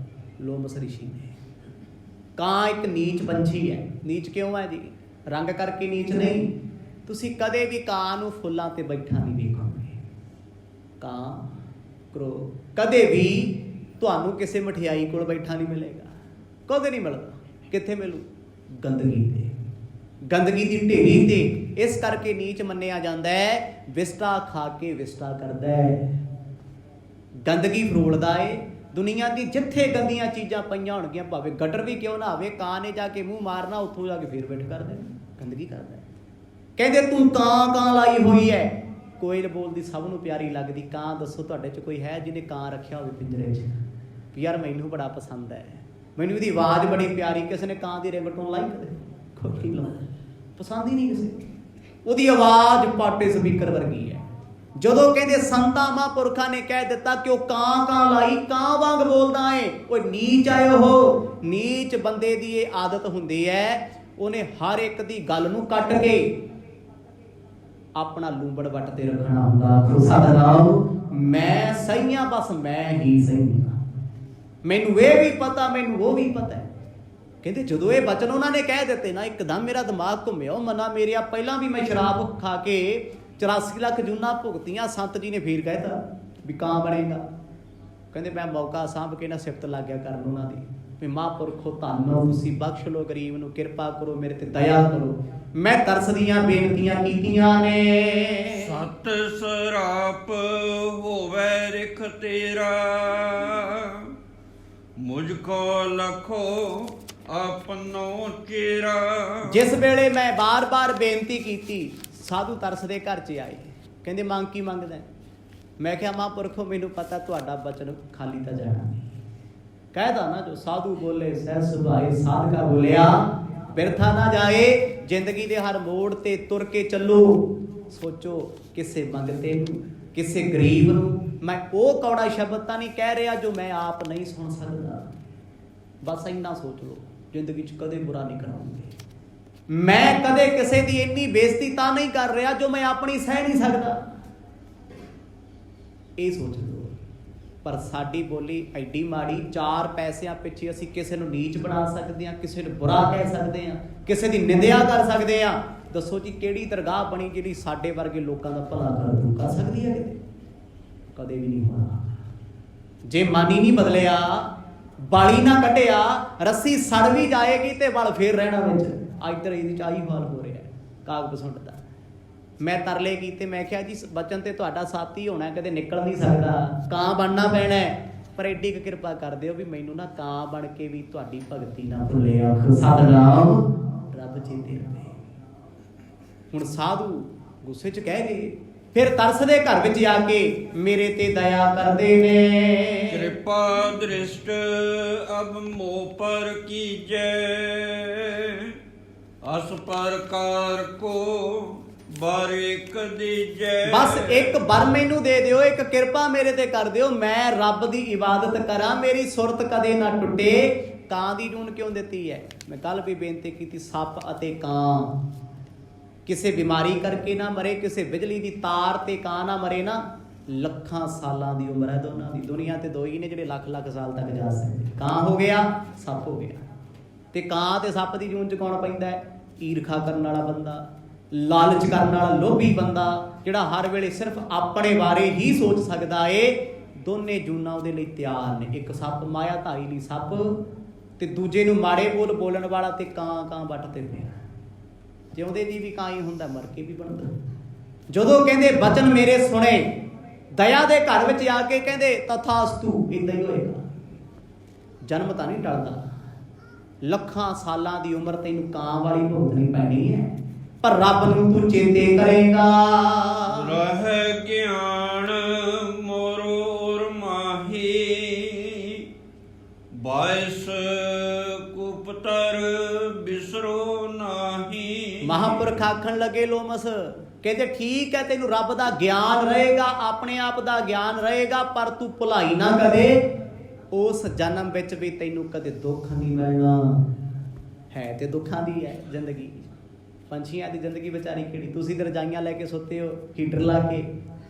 ਲੋਮਸ ਰਿਸ਼ੀ ਨੇ। ਕਾਂ ਇੱਕ ਨੀਚ ਪੰਛੀ ਹੈ। ਨੀਚ ਕਿਉਂ ਹੈ ਜੀ? ਰੰਗ ਕਰਕੇ ਨੀਚ ਨਹੀਂ। ਤੁਸੀਂ ਕਦੇ ਵੀ ਕਾਂ ਨੂੰ ਫੁੱਲਾਂ ਤੇ ਬੈਠਾ ਨਹੀਂ ਵੇਖੋਗੇ। ਕਾਂ ਕਦੇ ਵੀ ਤੁਹਾਨੂੰ ਕਿਸੇ ਮਠਿਆਈ ਕੋਲ ਬੈਠਾ ਨਹੀਂ ਮਿਲੇਗਾ, ਕਦੇ ਨਹੀਂ ਮਿਲਦਾ। ਕਿੱਥੇ ਮਿਲੂ? ਗੰਦਗੀ ਦੀ ਢੇਰੀ ਤੇ। ਇਸ ਕਰਕੇ ਨੀਚ ਮੰਨਿਆ ਜਾਂਦਾ ਹੈ। ਵਿਸਟਾ ਖਾ ਕੇ ਵਿਸਟਾ ਕਰਦਾ ਹੈ, ਗੰਦਗੀ ਫਰੋਲਦਾ ਏ। ਦੁਨੀਆ ਦੀ ਜਿੱਥੇ ਗੰਦੀਆਂ ਚੀਜ਼ਾਂ ਪਈਆਂ ਹੋਣਗੀਆਂ, ਭਾਵੇਂ ਗਟਰ ਵੀ ਕਿਉਂ ਨਾ ਹੋਵੇ, ਕਾਂ ਨੇ ਜਾ ਕੇ ਮੂੰਹ ਮਾਰਨਾ, ਉੱਥੋਂ ਜਾ ਕੇ ਫੇਰ ਬੈਠ ਕਰਦੇ, ਗੰਦਗੀ ਕਰਦਾ। ਕਹਿੰਦੇ ਤੂੰ ਕਾਂ ਲਾਈ ਹੋਈ ਹੈ। ਕੋਇਲ ਬੋਲਦੀ ਸਭ ਨੂੰ ਪਿਆਰੀ ਲੱਗਦੀ, ਕਾਂ ਦੱਸੋ ਤੁਹਾਡੇ 'ਚ ਕੋਈ ਹੈ ਜਿਹਨੇ ਕਾਂ ਰੱਖਿਆ ਹੋਵੇ ਪਿੰਜਰੇ 'ਚ? ਯਾਰ ਮੈਨੂੰ ਬੜਾ ਪਸੰਦ ਹੈ, ਮੈਨੂੰ ਇਹਦੀ ਆਵਾਜ਼ ਬੜੀ ਪਿਆਰੀ। ਕਿਸੇ ਨੇ ਕਾਂ ਦੀ ਰਿੰਗਟੋਨ ਲਾਈ ਕਦੇ? ਕੋਈ ਨਹੀਂ ਲਾਉਂਦਾ, ਪਸੰਦ ਹੀ ਨਹੀਂ ਕਿਸੇ। ਉਹਦੀ ਆਵਾਜ਼ ਪਾਟੇ ਸਪੀਕਰ ਵਰਗੀ ਹੈ। ਜਦੋਂ ਕਹਿੰਦੇ ਸੰਤਾਂ ਮਹਾਂਪੁਰਖਾਂ ਨੇ ਕਹਿ ਦਿੱਤਾ ਕਿ ਉਹ ਕਾਂ ਲਾਈ, ਕਾਂ ਵਾਂਗ ਬੋਲਦਾ ਏ, ਉਹ ਨੀਚ ਆਏ। ਉਹ ਨੀਚ ਬੰਦੇ ਦੀ ਇਹ ਆਦਤ ਹੁੰਦੀ ਹੈ, ਉਹਨੇ ਹਰ ਇੱਕ ਦੀ ਗੱਲ ਨੂੰ ਕੱਟ ਕੇ ਆਪਣਾ ਲੂੰਬੜ ਵੱਟ ਤੇ ਰੱਖਣਾ ਹੁੰਦਾ। ਸਾਡਾ ਨਾਮ ਮੈਂ ਸਹੀ ਹਾਂ, ਬਸ ਮੈਂ ਹੀ ਸਹੀ ਹਾਂ, ਮੈਨੂੰ ਇਹ ਵੀ ਪਤਾ, ਮੈਨੂੰ ਉਹ ਵੀ ਪਤਾ। ਕਹਿੰਦੇ ਜਦੋਂ ਇਹ ਬਚਨ ਉਹਨਾਂ ਨੇ ਕਹਿ ਦਿੱਤੇ ਨਾ, ਇੱਕਦਮ ਮੇਰਾ ਦਿਮਾਗ ਘੁੰਮਿਆ। ਮਨਾ ਮੇਰਿਆ ਪਹਿਲਾਂ ਵੀ ਮੈਂ ਸ਼ਰਾਬ ਖਾ ਕੇ 84 ਲੱਖ ਜੂਨਾਂ ਭੁਗਤੀਆਂ। ਸੰਤ ਜੀ ਨੇ ਫੇਰ ਕਹਿਤਾ ਵੀ ਕਾਂ ਬਣੇਗਾ। ਕਹਿੰਦੇ ਮੈਂ ਮੌਕਾ ਸਾਂਭ ਕੇ ਨਾ ਸਿਫਤ ਲੱਗ ਗਿਆ ਕਰਨ ਉਹਨਾਂ ਦੀ ਵੀ ਮਹਾਂਪੁਰਖੋ ਧੰਨ ਹੋ ਤੁਸੀਂ, ਬਖਸ਼ ਲੋ ਗਰੀਬ ਨੂੰ, ਕਿਰਪਾ ਕਰੋ, ਮੇਰੇ ਤੇ ਦਇਆ ਕਰੋ। ਮੈਂ ਤਰਸ ਦੀਆਂ ਬੇਨਤੀਆਂ ਕੀਤੀਆਂ ਨੇ। ਸਤ ਸਰਾਪ ਹੋਵੇ ਰਿਖ ਤੇਰਾ, ਮੁਝ ਕੋ ਲਖੋ ਆਪਨੋ ਚੇਰਾ। ਜਿਸ ਵੇਲੇ ਮੈਂ ਬਾਰ-ਬਾਰ ਬੇਨਤੀ ਕੀਤੀ, ਸਾਧੂ ਤਰਸ ਦੇ ਘਰ 'ਚ ਆਏ। ਕਹਿੰਦੇ ਮੰਗ ਕੀ ਮੰਗਦਾ? ਮੈਂ ਕਿਹਾ ਮਹਾਂਪੁਰਖੋ ਮੈਨੂੰ ਪਤਾ ਤੁਹਾਡਾ ਬਚਨ ਖਾਲੀ ਤਾਂ ਜਾਣਾ ਨਹੀਂ। ਕਹਿਦਾ ਨਾ ਜੋ ਸਾਧੂ ਬੋਲੇ ਸਹਿ ਸੁਭਾਏ, ਸਾਧਕਾ ਬੋਲਿਆ ਬਿਰਥਾ ਨਾ ਜਾਏ। ਜ਼ਿੰਦਗੀ ਦੇ ਹਰ ਮੋੜ ਤੇ ਤੁਰ ਕੇ ਚੱਲੋ। ਸੋਚੋ ਕਿਸੇ ਮੰਗਤੇ ਨੂੰ, ਕਿਸੇ ਗਰੀਬ ਨੂੰ ਮੈਂ ਉਹ ਕੌੜਾ ਸ਼ਬਦ ਤਾਂ ਨਹੀਂ ਕਹਿ ਰਿਹਾ ਜੋ ਮੈਂ ਆਪ ਨਹੀਂ ਸੁਣ ਸਕਦਾ। ਬਸ ਇੰਨਾ ਸੋਚ ਲਓ, ਜ਼ਿੰਦਗੀ 'ਚ ਕਦੇ ਬੁਰਾ ਨਹੀਂ ਕਰਾਂਗੇ। ਮੈਂ ਕਦੇ ਕਿਸੇ ਦੀ ਇੰਨੀ ਬੇਇੱਜ਼ਤੀ ਤਾਂ ਨਹੀਂ ਕਰ ਰਿਹਾ ਜੋ ਮੈਂ ਆਪਣੀ ਸਹਿ ਨਹੀਂ ਸਕਦਾ। ਇਹ ਸੋਚ ਲਓ। ਪਰ ਸਾਡੀ ਬੋਲੀ ਐਡੀ ਮਾੜੀ, 4 ਪੈਸਿਆਂ ਪਿੱਛੇ ਅਸੀਂ ਕਿਸੇ ਨੂੰ ਨੀਚ ਬਣਾ ਸਕਦੇ ਹਾਂ, ਕਿਸੇ ਨੂੰ ਬੁਰਾ ਕਹਿ ਸਕਦੇ ਹਾਂ, ਕਿਸੇ ਦੀ ਨਿੰਦਿਆ ਕਰ ਸਕਦੇ ਹਾਂ। ਦੱਸੋ ਜੀ ਕਿਹੜੀ ਦਰਗਾਹ ਬਣੀ ਜਿਹੜੀ ਸਾਡੇ ਵਰਗੇ ਲੋਕਾਂ ਦਾ ਭਲਾ ਕਰ ਸਕਦੀ ਹੈ? ਕਿਤੇ ਕਦੇ ਵੀ ਨਹੀਂ ਹੋਣਾ। ਜੇ ਮਨ ਹੀ ਨਹੀਂ ਬਦਲਿਆ, ਬਾਲੀ ਨਾ ਕੱਢਿਆ, ਰੱਸੀ ਸੜ ਵੀ ਜਾਏਗੀ ਤੇ ਵਲ ਫੇਰ ਰਹਿਣਾ ਵਿੱਚ। ਇੱਧਰ ਇਹਦੀ ਚਾਹੀ ਹਾਲ ਹੋ ਰਿਹਾ ਕਾਗ ਬਸੁੰਡ ਦਾ। ਮੈਂ ਤਰਲੇ ਕੀਤੇ, ਮੈਂ ਕਿਹਾ ਜੀ ਬਚਨ ਤੇ ਤੁਹਾਡਾ ਸਾਥੀ ਹੋਣਾ, ਕਦੇ ਨਿਕਲ ਨਹੀਂ ਸਕਦਾ, ਕਾਂ ਬਣਨਾ ਪੈਣਾ। ਪਰ ਐਡੀ ਕੁ ਕਿਰਪਾ ਕਰ ਦਿਓ ਵੀ ਮੈਨੂੰ ਨਾ ਕਾਂ ਬਣ ਕੇ ਵੀ ਤੁਹਾਡੀ ਭਗਤੀ ਨਾ ਭੁੱਲਿਆ। ਸਤਿਨਾਮ ਰੱਬ ਚੇਤੇ ਰਵੇ। ਹੁਣ ਸਾਧੂ ਗੁੱਸੇ 'ਚ ਕਹਿ ਗਏ, ਫਿਰ ਤਰਸ ਦੇ ਘਰ ਵਿੱਚ ਆ ਕੇ ਮੇਰੇ ਤੇ ਦਇਆ ਕਰਦੇ ਨੇ। ਕਿਰਪਾ ਦ੍ਰਿਸ਼ਟ ਅਬ ਮੋ ਪਰ ਕੀਜੈ, ਅਸ ਪ੍ਰਕਾਰ ਕੋ ਬਰ ਇੱਕ ਦੀਜੈ। ਬਸ ਇੱਕ ਬਰ ਮੈਨੂੰ ਦੇ ਦਿਓ, ਇੱਕ ਕਿਰਪਾ ਮੇਰੇ ਤੇ ਕਰ ਦਿਓ, ਮੈਂ ਰੱਬ ਦੀ ਇਬਾਦਤ ਕਰਾਂ, ਮੇਰੀ ਸੁਰਤ ਕਦੇ ਨਾ ਟੁੱਟੇ। ਕਾਂ ਦੀ ਜੂਨ ਕਿਉਂ ਦਿੱਤੀ ਹੈ? ਮੈਂ ਕੱਲ ਵੀ ਬੇਨਤੀ ਕੀਤੀ, ਸੱਪ ਅਤੇ ਕਾਂ ਕਿਸੇ ਬਿਮਾਰੀ ਕਰਕੇ ਨਾ ਮਰੇ, ਕਿਸੇ ਬਿਜਲੀ ਦੀ ਤਾਰ ਤੇ ਕਾਂ ਨਾ ਮਰੇ ਨਾ, ਲੱਖਾਂ ਸਾਲਾਂ ਦੀ ਉਮਰ ਹੈ ਦੋਨਾਂ ਦੀ। ਦੁਨੀਆ ਤੇ ਦੋ ਹੀ ਨੇ ਜਿਹੜੇ ਲੱਖ ਸਾਲ ਤੱਕ ਜਾ ਸਕਦੇ, ਕਾਂ ਹੋ ਗਿਆ, ਸੱਪ ਹੋ ਗਿਆ। ਤੇ ਕਾਂ ਤੇ ਸੱਪ ਦੀ ਜੂਨ 'ਚ ਕੌਣ ਪੈਂਦਾ ਹੈ? ਈਰਖਾ ਕਰਨ ਵਾਲਾ ਬੰਦਾ, ਲਾਲਚ ਕਰਨ ਵਾਲਾ ਲੋਭੀ ਬੰਦਾ ਜਿਹੜਾ ਹਰ ਵੇਲੇ ਸਿਰਫ ਆਪਣੇ ਬਾਰੇ ਹੀ ਸੋਚ ਸਕਦਾ ਏ, ਦੋਨੇ ਜੂਨਾਂ ਉਹਦੇ ਲਈ ਤਿਆਰ ਨੇ। ਇੱਕ ਸੱਪ ਮਾਇਆ ਧਾਰੀ ਲਈ ਸੱਪ, ਤੇ ਦੂਜੇ ਨੂੰ ਮਾੜੇ ਬੋਲ ਬੋਲਣ ਵਾਲਾ ਤੇ ਕਾਂ ਵੱਟਦੇ ਪਿਆ। ਜਿਉਂਦੇ ਜੀ ਵੀ ਕਾਂ ਹੀ ਹੁੰਦਾ, ਮਰ ਕੇ ਵੀ ਬਣਦਾ। ਜਦੋਂ ਕਹਿੰਦੇ ਬਚਨ ਮੇਰੇ ਸੁਣੇ, ਦਇਆ ਦੇ ਘਰ ਵਿੱਚ ਆ ਕੇ ਕਹਿੰਦੇ ਤਥਾਸਤੂ, ਏਦਾਂ ਹੀ ਹੋਏਗਾ। ਜਨਮ ਤਾਂ ਨਹੀਂ ਟਲਦਾ, ਲੱਖਾਂ ਸਾਲਾਂ ਦੀ ਉਮਰ ਤੈਨੂੰ ਕਾਂ ਵਾਲੀ ਭੁਗਤਣੀ ਪੈਣੀ ਹੈ, ਪਰ ਰੱਬ ਨੂੰ ਤੂੰ ਚੇਤੇ ਕਰੇਗਾ। ਰਹਿ ਗਿਆਨ ਮੋਰੋਰ ਮਾਹੀ, ਬਾਇਸ ਕੁਪਤਰ ਬਿਸਰੋ ਨਾਹੀ। ਮਹਾਂਪੁਰਖ ਆਖਣ ਲੱਗੇ ਲੋਮਸ, ਕਹਿੰਦੇ ਠੀਕ ਹੈ ਤੈਨੂੰ ਰੱਬ ਦਾ ਗਿਆਨ ਰਹੇਗਾ, ਆਪਣੇ ਆਪ ਦਾ ਗਿਆਨ ਰਹੇਗਾ, ਪਰ ਤੂੰ ਭੁਲਾਈ ਨਾ ਕਦੇ। ਉਸ ਜਨਮ ਵਿੱਚ ਵੀ ਤੈਨੂੰ ਕਦੇ ਦੁੱਖ ਨਹੀਂ ਮਿਲਣਾ। ਹੈ ਤੇ ਦੁੱਖਾਂ ਦੀ ਹੈ ਜ਼ਿੰਦਗੀ। ਪੰਛੀਆਂ ਦੀ ਜ਼ਿੰਦਗੀ ਵਿਚਾਰੀ ਕਿਹੜੀ, ਤੁਸੀਂ ਤੇ ਰਜਾਈਆਂ ਲੈ ਕੇ ਸੁੱਤੇ ਹੋ ਹੀਟਰ ਲਾ ਕੇ,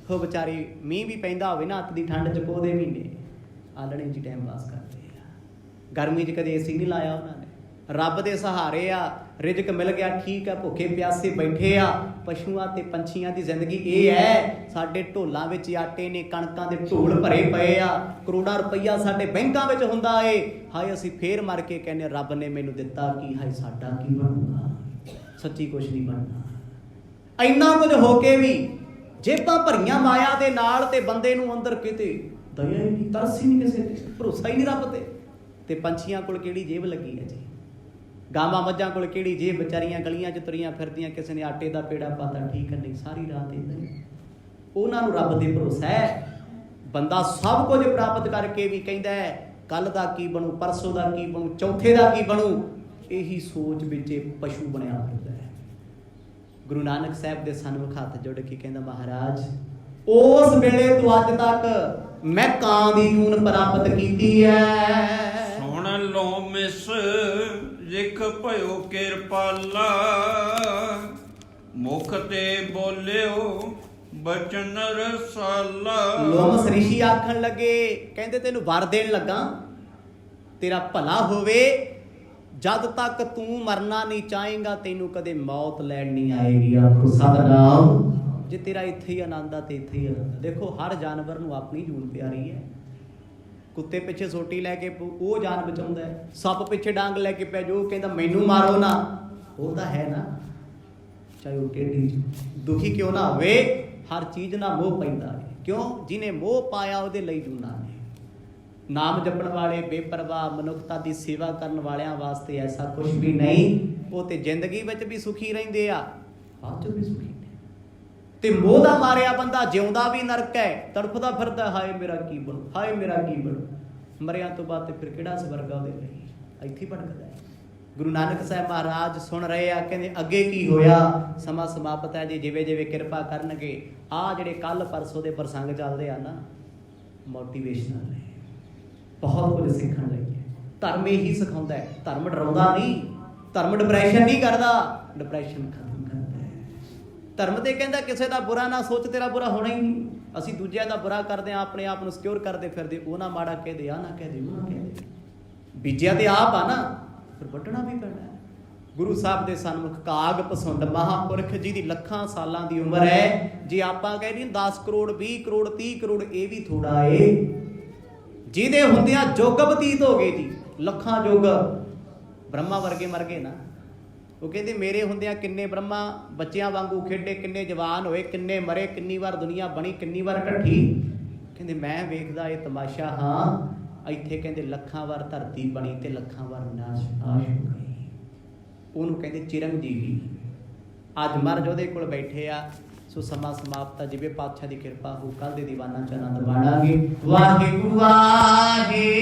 ਉਹ ਵਿਚਾਰੀ ਮੀਂਹ ਵੀ ਪੈਂਦਾ ਹੋਵੇ ਨਾ, ਅੱਤ ਦੀ ਠੰਡ 'ਚ ਪੋਹ ਦੇ ਮਹੀਨੇ ਆਲਣੇ 'ਚ ਟਾਈਮ ਪਾਸ ਕਰਦੇ ਆ। ਗਰਮੀ 'ਚ ਕਦੇ ਏਸੀ ਨਹੀਂ ਲਾਇਆ ਉਹਨਾਂ ਨੇ। ਰੱਬ ਦੇ ਸਹਾਰੇ ਆ, ਰਿਜ਼ਕ ਮਿਲ ਗਿਆ ਠੀਕ ਹੈ, ਭੁੱਖੇ ਪਿਆਸੇ ਬੈਠੇ ਆ। ਪਸ਼ੂਆਂ ਤੇ ਪੰਛੀਆਂ ਦੀ ਜ਼ਿੰਦਗੀ ਇਹ ਹੈ। ਸਾਡੇ ਢੋਲਾਂ ਵਿੱਚ ਆਟੇ ਨੇ, ਕਣਕਾਂ ਦੇ ਢੋਲ ਭਰੇ ਪਏ ਆ, ਕਰੋੜਾਂ ਰੁਪਈਆ ਸਾਡੇ ਬੈਂਕਾਂ ਵਿੱਚ ਹੁੰਦਾ ਏ। ਹਾਏ ਅਸੀਂ ਫੇਰ ਮਰ ਕੇ ਕਹਿੰਦੇ ਰੱਬ ਨੇ ਮੈਨੂੰ ਦਿੱਤਾ ਕੀ, ਹਾਏ ਸਾਡਾ ਕੀ ਬਣੂਗਾ। ਸੱਚੀ ਕੁਛ ਨਹੀਂ ਬਣਨਾ। ਇੰਨਾ ਕੁਝ ਹੋ ਕੇ ਵੀ ਜੇਬਾਂ ਭਰੀਆਂ ਮਾਇਆ ਦੇ ਨਾਲ, ਤੇ ਬੰਦੇ ਨੂੰ ਅੰਦਰ ਕਿਤੇ ਦਇਆ ਹੀ ਨਹੀਂ, ਤਰਸ ਹੀ ਨਹੀਂ ਕਿਸੇ ਤੇ, ਭਰੋਸਾ ਹੀ ਨਹੀਂ ਰੱਬ ਤੇ। ਤੇ ਪੰਛੀਆਂ ਕੋਲ ਕਿਹੜੀ ਜੇਬ ਲੱਗੀ ਹੈ ਜੀ, ਗਾਵਾਂ ਮੱਝਾਂ ਕੋਲ ਕਿਹੜੀ ਜੇਬ, ਵਿਚਾਰੀਆਂ ਗਲੀਆਂ 'ਚ ਤੁਰੀਆਂ ਫਿਰਦੀਆਂ, ਕਿਸੇ ਨੇ ਆਟੇ ਦਾ ਪੇੜਾ ਪਾਤਾ ਠੀਕ ਹੈ, ਨਹੀਂ ਸਾਰੀ ਰਾਤ ਇੱਦਾਂ ਹੀ। ਉਹਨਾਂ ਨੂੰ ਰੱਬ ਤੇ ਭਰੋਸਾ ਹੈ। ਬੰਦਾ ਸਭ ਕੁਝ ਪ੍ਰਾਪਤ ਕਰਕੇ ਵੀ ਕਹਿੰਦਾ ਹੈ ਕੱਲ ਦਾ ਕੀ ਬਣੂ, ਪਰਸੋਂ ਦਾ ਕੀ ਬਣੂ, ਚੌਥੇ ਦਾ ਕੀ ਬਣੂ। ਇਹੀ ਸੋਚ ਵਿੱਚ ਇਹ ਪਸ਼ੂ ਬਣਿਆ ਫਿਰਦਾ ਹੈ। ਗੁਰੂ ਨਾਨਕ ਸਾਹਿਬ ਦੇ ਸਨਮੁਖ ਹੱਥ ਜੋੜ ਕੇ ਕਹਿੰਦਾ ਮਹਾਰਾਜ ਉਸ ਵੇਲੇ ਤੋਂ ਅੱਜ ਤੱਕ ਮੈਂ ਕਾਂ ਦੀ ਜੂਨ ਪ੍ਰਾਪਤ ਕੀਤੀ ਹੈ। ਸੁਣ ਲੋ ਮਿਸ ਜਿਖ ਭਇਓ ਕਿਰਪਾਲਾ, ਮੁਖ ਤੇ ਬੋਲਿਓ ਬਚਨ ਰਸਾਲਾ। ਲੋਮਸ ਰਿਸ਼ੀ ਆਖਣ ਲੱਗੇ, ਕਹਿੰਦੇ ਤੈਨੂੰ ਵਰ ਦੇਣ ਲੱਗਾ, ਤੇਰਾ ਭਲਾ ਹੋਵੇ। ਜਦ ਤੱਕ ਤੂੰ ਮਰਨਾ ਨਹੀਂ ਚਾਹੇਗਾ ਤੈਨੂੰ ਕਦੇ ਮੌਤ ਲੈਣ ਨਹੀਂ ਆਏਗੀ। ਆਖੋ ਸਤਿਨਾਮ। ਜੇ ਤੇਰਾ ਇੱਥੇ ਹੀ ਆਨੰਦ ਆ ਤੇ ਇੱਥੇ ਹੀ ਆਨੰਦ। ਦੇਖੋ ਹਰ ਜਾਨਵਰ ਨੂੰ ਆਪਣੀ ਜੂਨ ਪਿਆਰੀ ਹੈ। ਕੁੱਤੇ ਪਿੱਛੇ ਸੋਟੀ ਲੈ ਕੇ ਉਹ ਜਾਨ ਬਚਾਉਂਦਾ ਹੈ, ਸੱਪ ਪਿੱਛੇ ਡਾਂਗ ਲੈ ਕੇ ਪੈ ਜੋ ਕਹਿੰਦਾ ਮੈਨੂੰ ਮਾਰੋ ਨਾ, ਉਹ ਤਾਂ ਹੈ ਨਾ। ਚਾਹੇ ਉਹ ਟੇਢੀ ਦੁਖੀ ਕਿਉਂ ਨਾ ਹੋਵੇ, ਹਰ ਚੀਜ਼ ਨਾਲ ਮੋਹ ਪੈਂਦਾ ਹੈ। ਕਿਉਂ? ਜਿਹਨੇ ਮੋਹ ਪਾਇਆ ਉਹਦੇ ਲਈ ਜੂਨਾ ਨੇ। ਨਾਮ ਜਪਣ ਵਾਲੇ ਬੇਪਰਵਾਹ ਮਨੁੱਖਤਾ ਦੀ ਸੇਵਾ ਕਰਨ ਵਾਲਿਆਂ ਵਾਸਤੇ ਐਸਾ ਕੁਝ ਵੀ ਨਹੀਂ। ਉਹ ਤੇ ਜ਼ਿੰਦਗੀ ਵਿੱਚ ਵੀ ਸੁਖੀ ਰਹਿੰਦੇ ਆ, ਬਾਅਦ 'ਚ ਵੀ ਸੁਖੀ ਨੇ। ਤੇ ਮੋਹ ਦਾ ਮਾਰਿਆ ਬੰਦਾ ਜਿਉਂਦਾ ਵੀ ਨਰਕ ਹੈ, ਤੜਫਦਾ ਫਿਰਦਾ ਹਾਏ ਮੇਰਾ ਕੀ ਬਣੂ, ਹਾਏ ਮੇਰਾ ਕੀ ਬਣੂ। ਮਰਿਆਂ ਤੋਂ ਬਾਅਦ ਤੇ ਫਿਰ ਕਿਹੜਾ ਸਵਰਗ ਆ ਉਹਦੇ ਲਈ, ਇੱਥੇ ਭਟਕਦਾ ਹੈ। ਗੁਰੂ ਨਾਨਕ ਸਾਹਿਬ ਮਹਾਰਾਜ ਸੁਣ ਰਹੇ ਆ, ਕਹਿੰਦੇ ਅੱਗੇ ਕੀ ਹੋਇਆ। ਸਮਾਂ ਸਮਾਪਤ ਹੈ ਜੀ, ਜਿਵੇਂ ਜਿਵੇਂ ਕਿਰਪਾ ਕਰਨਗੇ। ਆਹ ਜਿਹੜੇ ਕੱਲ ਪਰਸੋਂ ਦੇ ਪ੍ਰਸੰਗ ਚੱਲਦੇ ਆ ਨਾ, ਮੋਟੀਵੇਸ਼ਨਲ ਨੇ, ਬਹੁਤ ਕੁਝ ਸਿੱਖਣ ਲਈ ਹੈ। ਧਰਮ ਇਹੀ ਸਿਖਾਉਂਦਾ ਹੈ। ਧਰਮ ਡਰਾਉਂਦਾ ਨਹੀਂ, ਧਰਮ ਡਿਪਰੈਸ਼ਨ ਨਹੀਂ ਕਰਦਾ, ਡਿਪਰੈਸ਼ਨ ਖਤਮ ਕਰਦਾ ਹੈ। ਧਰਮ ਤੇ ਕਹਿੰਦਾ ਕਿਸੇ ਦਾ ਬੁਰਾ ਨਾ ਸੋਚ, ਤੇਰਾ ਬੁਰਾ ਹੋਣਾ ਹੀ ਨਹੀਂ। ਅਸੀਂ ਦੂਜਿਆਂ ਦਾ ਬੁਰਾ ਕਰਦੇ ਹਾਂ, ਆਪਣੇ ਆਪ ਨੂੰ ਸਿਕਿਉਰ ਕਰਦੇ ਫਿਰਦੇ, ਉਹ ਨਾ ਮਾੜਾ ਕਹਦੇ, ਆ ਨਾ ਕਹਦੇ, ਉਹ ਨਾ ਕਹਦੇ। ਬੀਜਿਆ ਤੇ ਆਪ ਆ ਨਾ, ਫਿਰ ਵੱਢਣਾ ਵੀ ਪੈਣਾ ਹੈ। ਗੁਰੂ ਸਾਹਿਬ ਦੇ ਸਨਮੁਖ ਕਾਗ ਪਸੰਦ ਮਹਾਂਪੁਰਖ ਜੀ ਦੀ ਲੱਖਾਂ ਸਾਲਾਂ ਦੀ ਉਮਰ ਹੈ। ਜੇ ਆਪਾਂ ਕਹਿ ਦਈਏ 10 ਕਰੋੜ 20 ਕਰੋੜ 30 ਕਰੋੜ, ਇਹ ਵੀ ਥੋੜਾ ਏ। ਜਿਹਦੇ ਹੁੰਦਿਆਂ ਯੁੱਗ ਬਤੀਤ ਹੋ ਗਏ ਜੀ, ਲੱਖਾਂ ਯੁੱਗ। ਬ੍ਰਹਮਾ ਵਰਗੇ ਮਰ ਗਏ ਨਾ, ਉਹ ਕਹਿੰਦੇ ਮੇਰੇ ਹੁੰਦਿਆਂ ਕਿੰਨੇ ਬ੍ਰਹਮਾ ਬੱਚਿਆਂ ਵਾਂਗੂ ਖੇਡੇ, ਕਿੰਨੇ ਜਵਾਨ ਹੋਏ, ਕਿੰਨੇ ਮਰੇ, ਕਿੰਨੀ ਵਾਰ ਦੁਨੀਆ ਬਣੀ, ਕਿੰਨੀ ਵਾਰ ਢੱਠੀ। ਕਹਿੰਦੇ ਮੈਂ ਵੇਖਦਾ ਇਹ ਤਮਾਸ਼ਾ ਹਾਂ। ਇੱਥੇ ਕਹਿੰਦੇ ਲੱਖਾਂ ਵਾਰ ਧਰਤੀ ਬਣੀ ਤੇ ਲੱਖਾਂ ਵਾਰ ਨਾਸ਼ ਹੋ ਗਈ। ਉਹਨੂੰ ਕਹਿੰਦੇ ਚਿਰੰਜੀਵੀ। ਅੱਜ ਮਹਾਰਾਜ ਉਹਦੇ ਕੋਲ ਬੈਠੇ ਆ। ਸੋ ਸਮਾਂ ਸਮਾਪਤ ਆ। ਜਿਵੇਂ ਪਾਤਸ਼ਾਹ ਦੀ ਕਿਰਪਾ ਹੋ, ਕੱਲ ਦੇ ਦੀਵਾਨਾਂ ਚ ਆਨੰਦ ਮਾਣਾਂਗੇ। ਵਾਹਿਗੁਰੂ ਵਾਹਿਗੁਰੂ।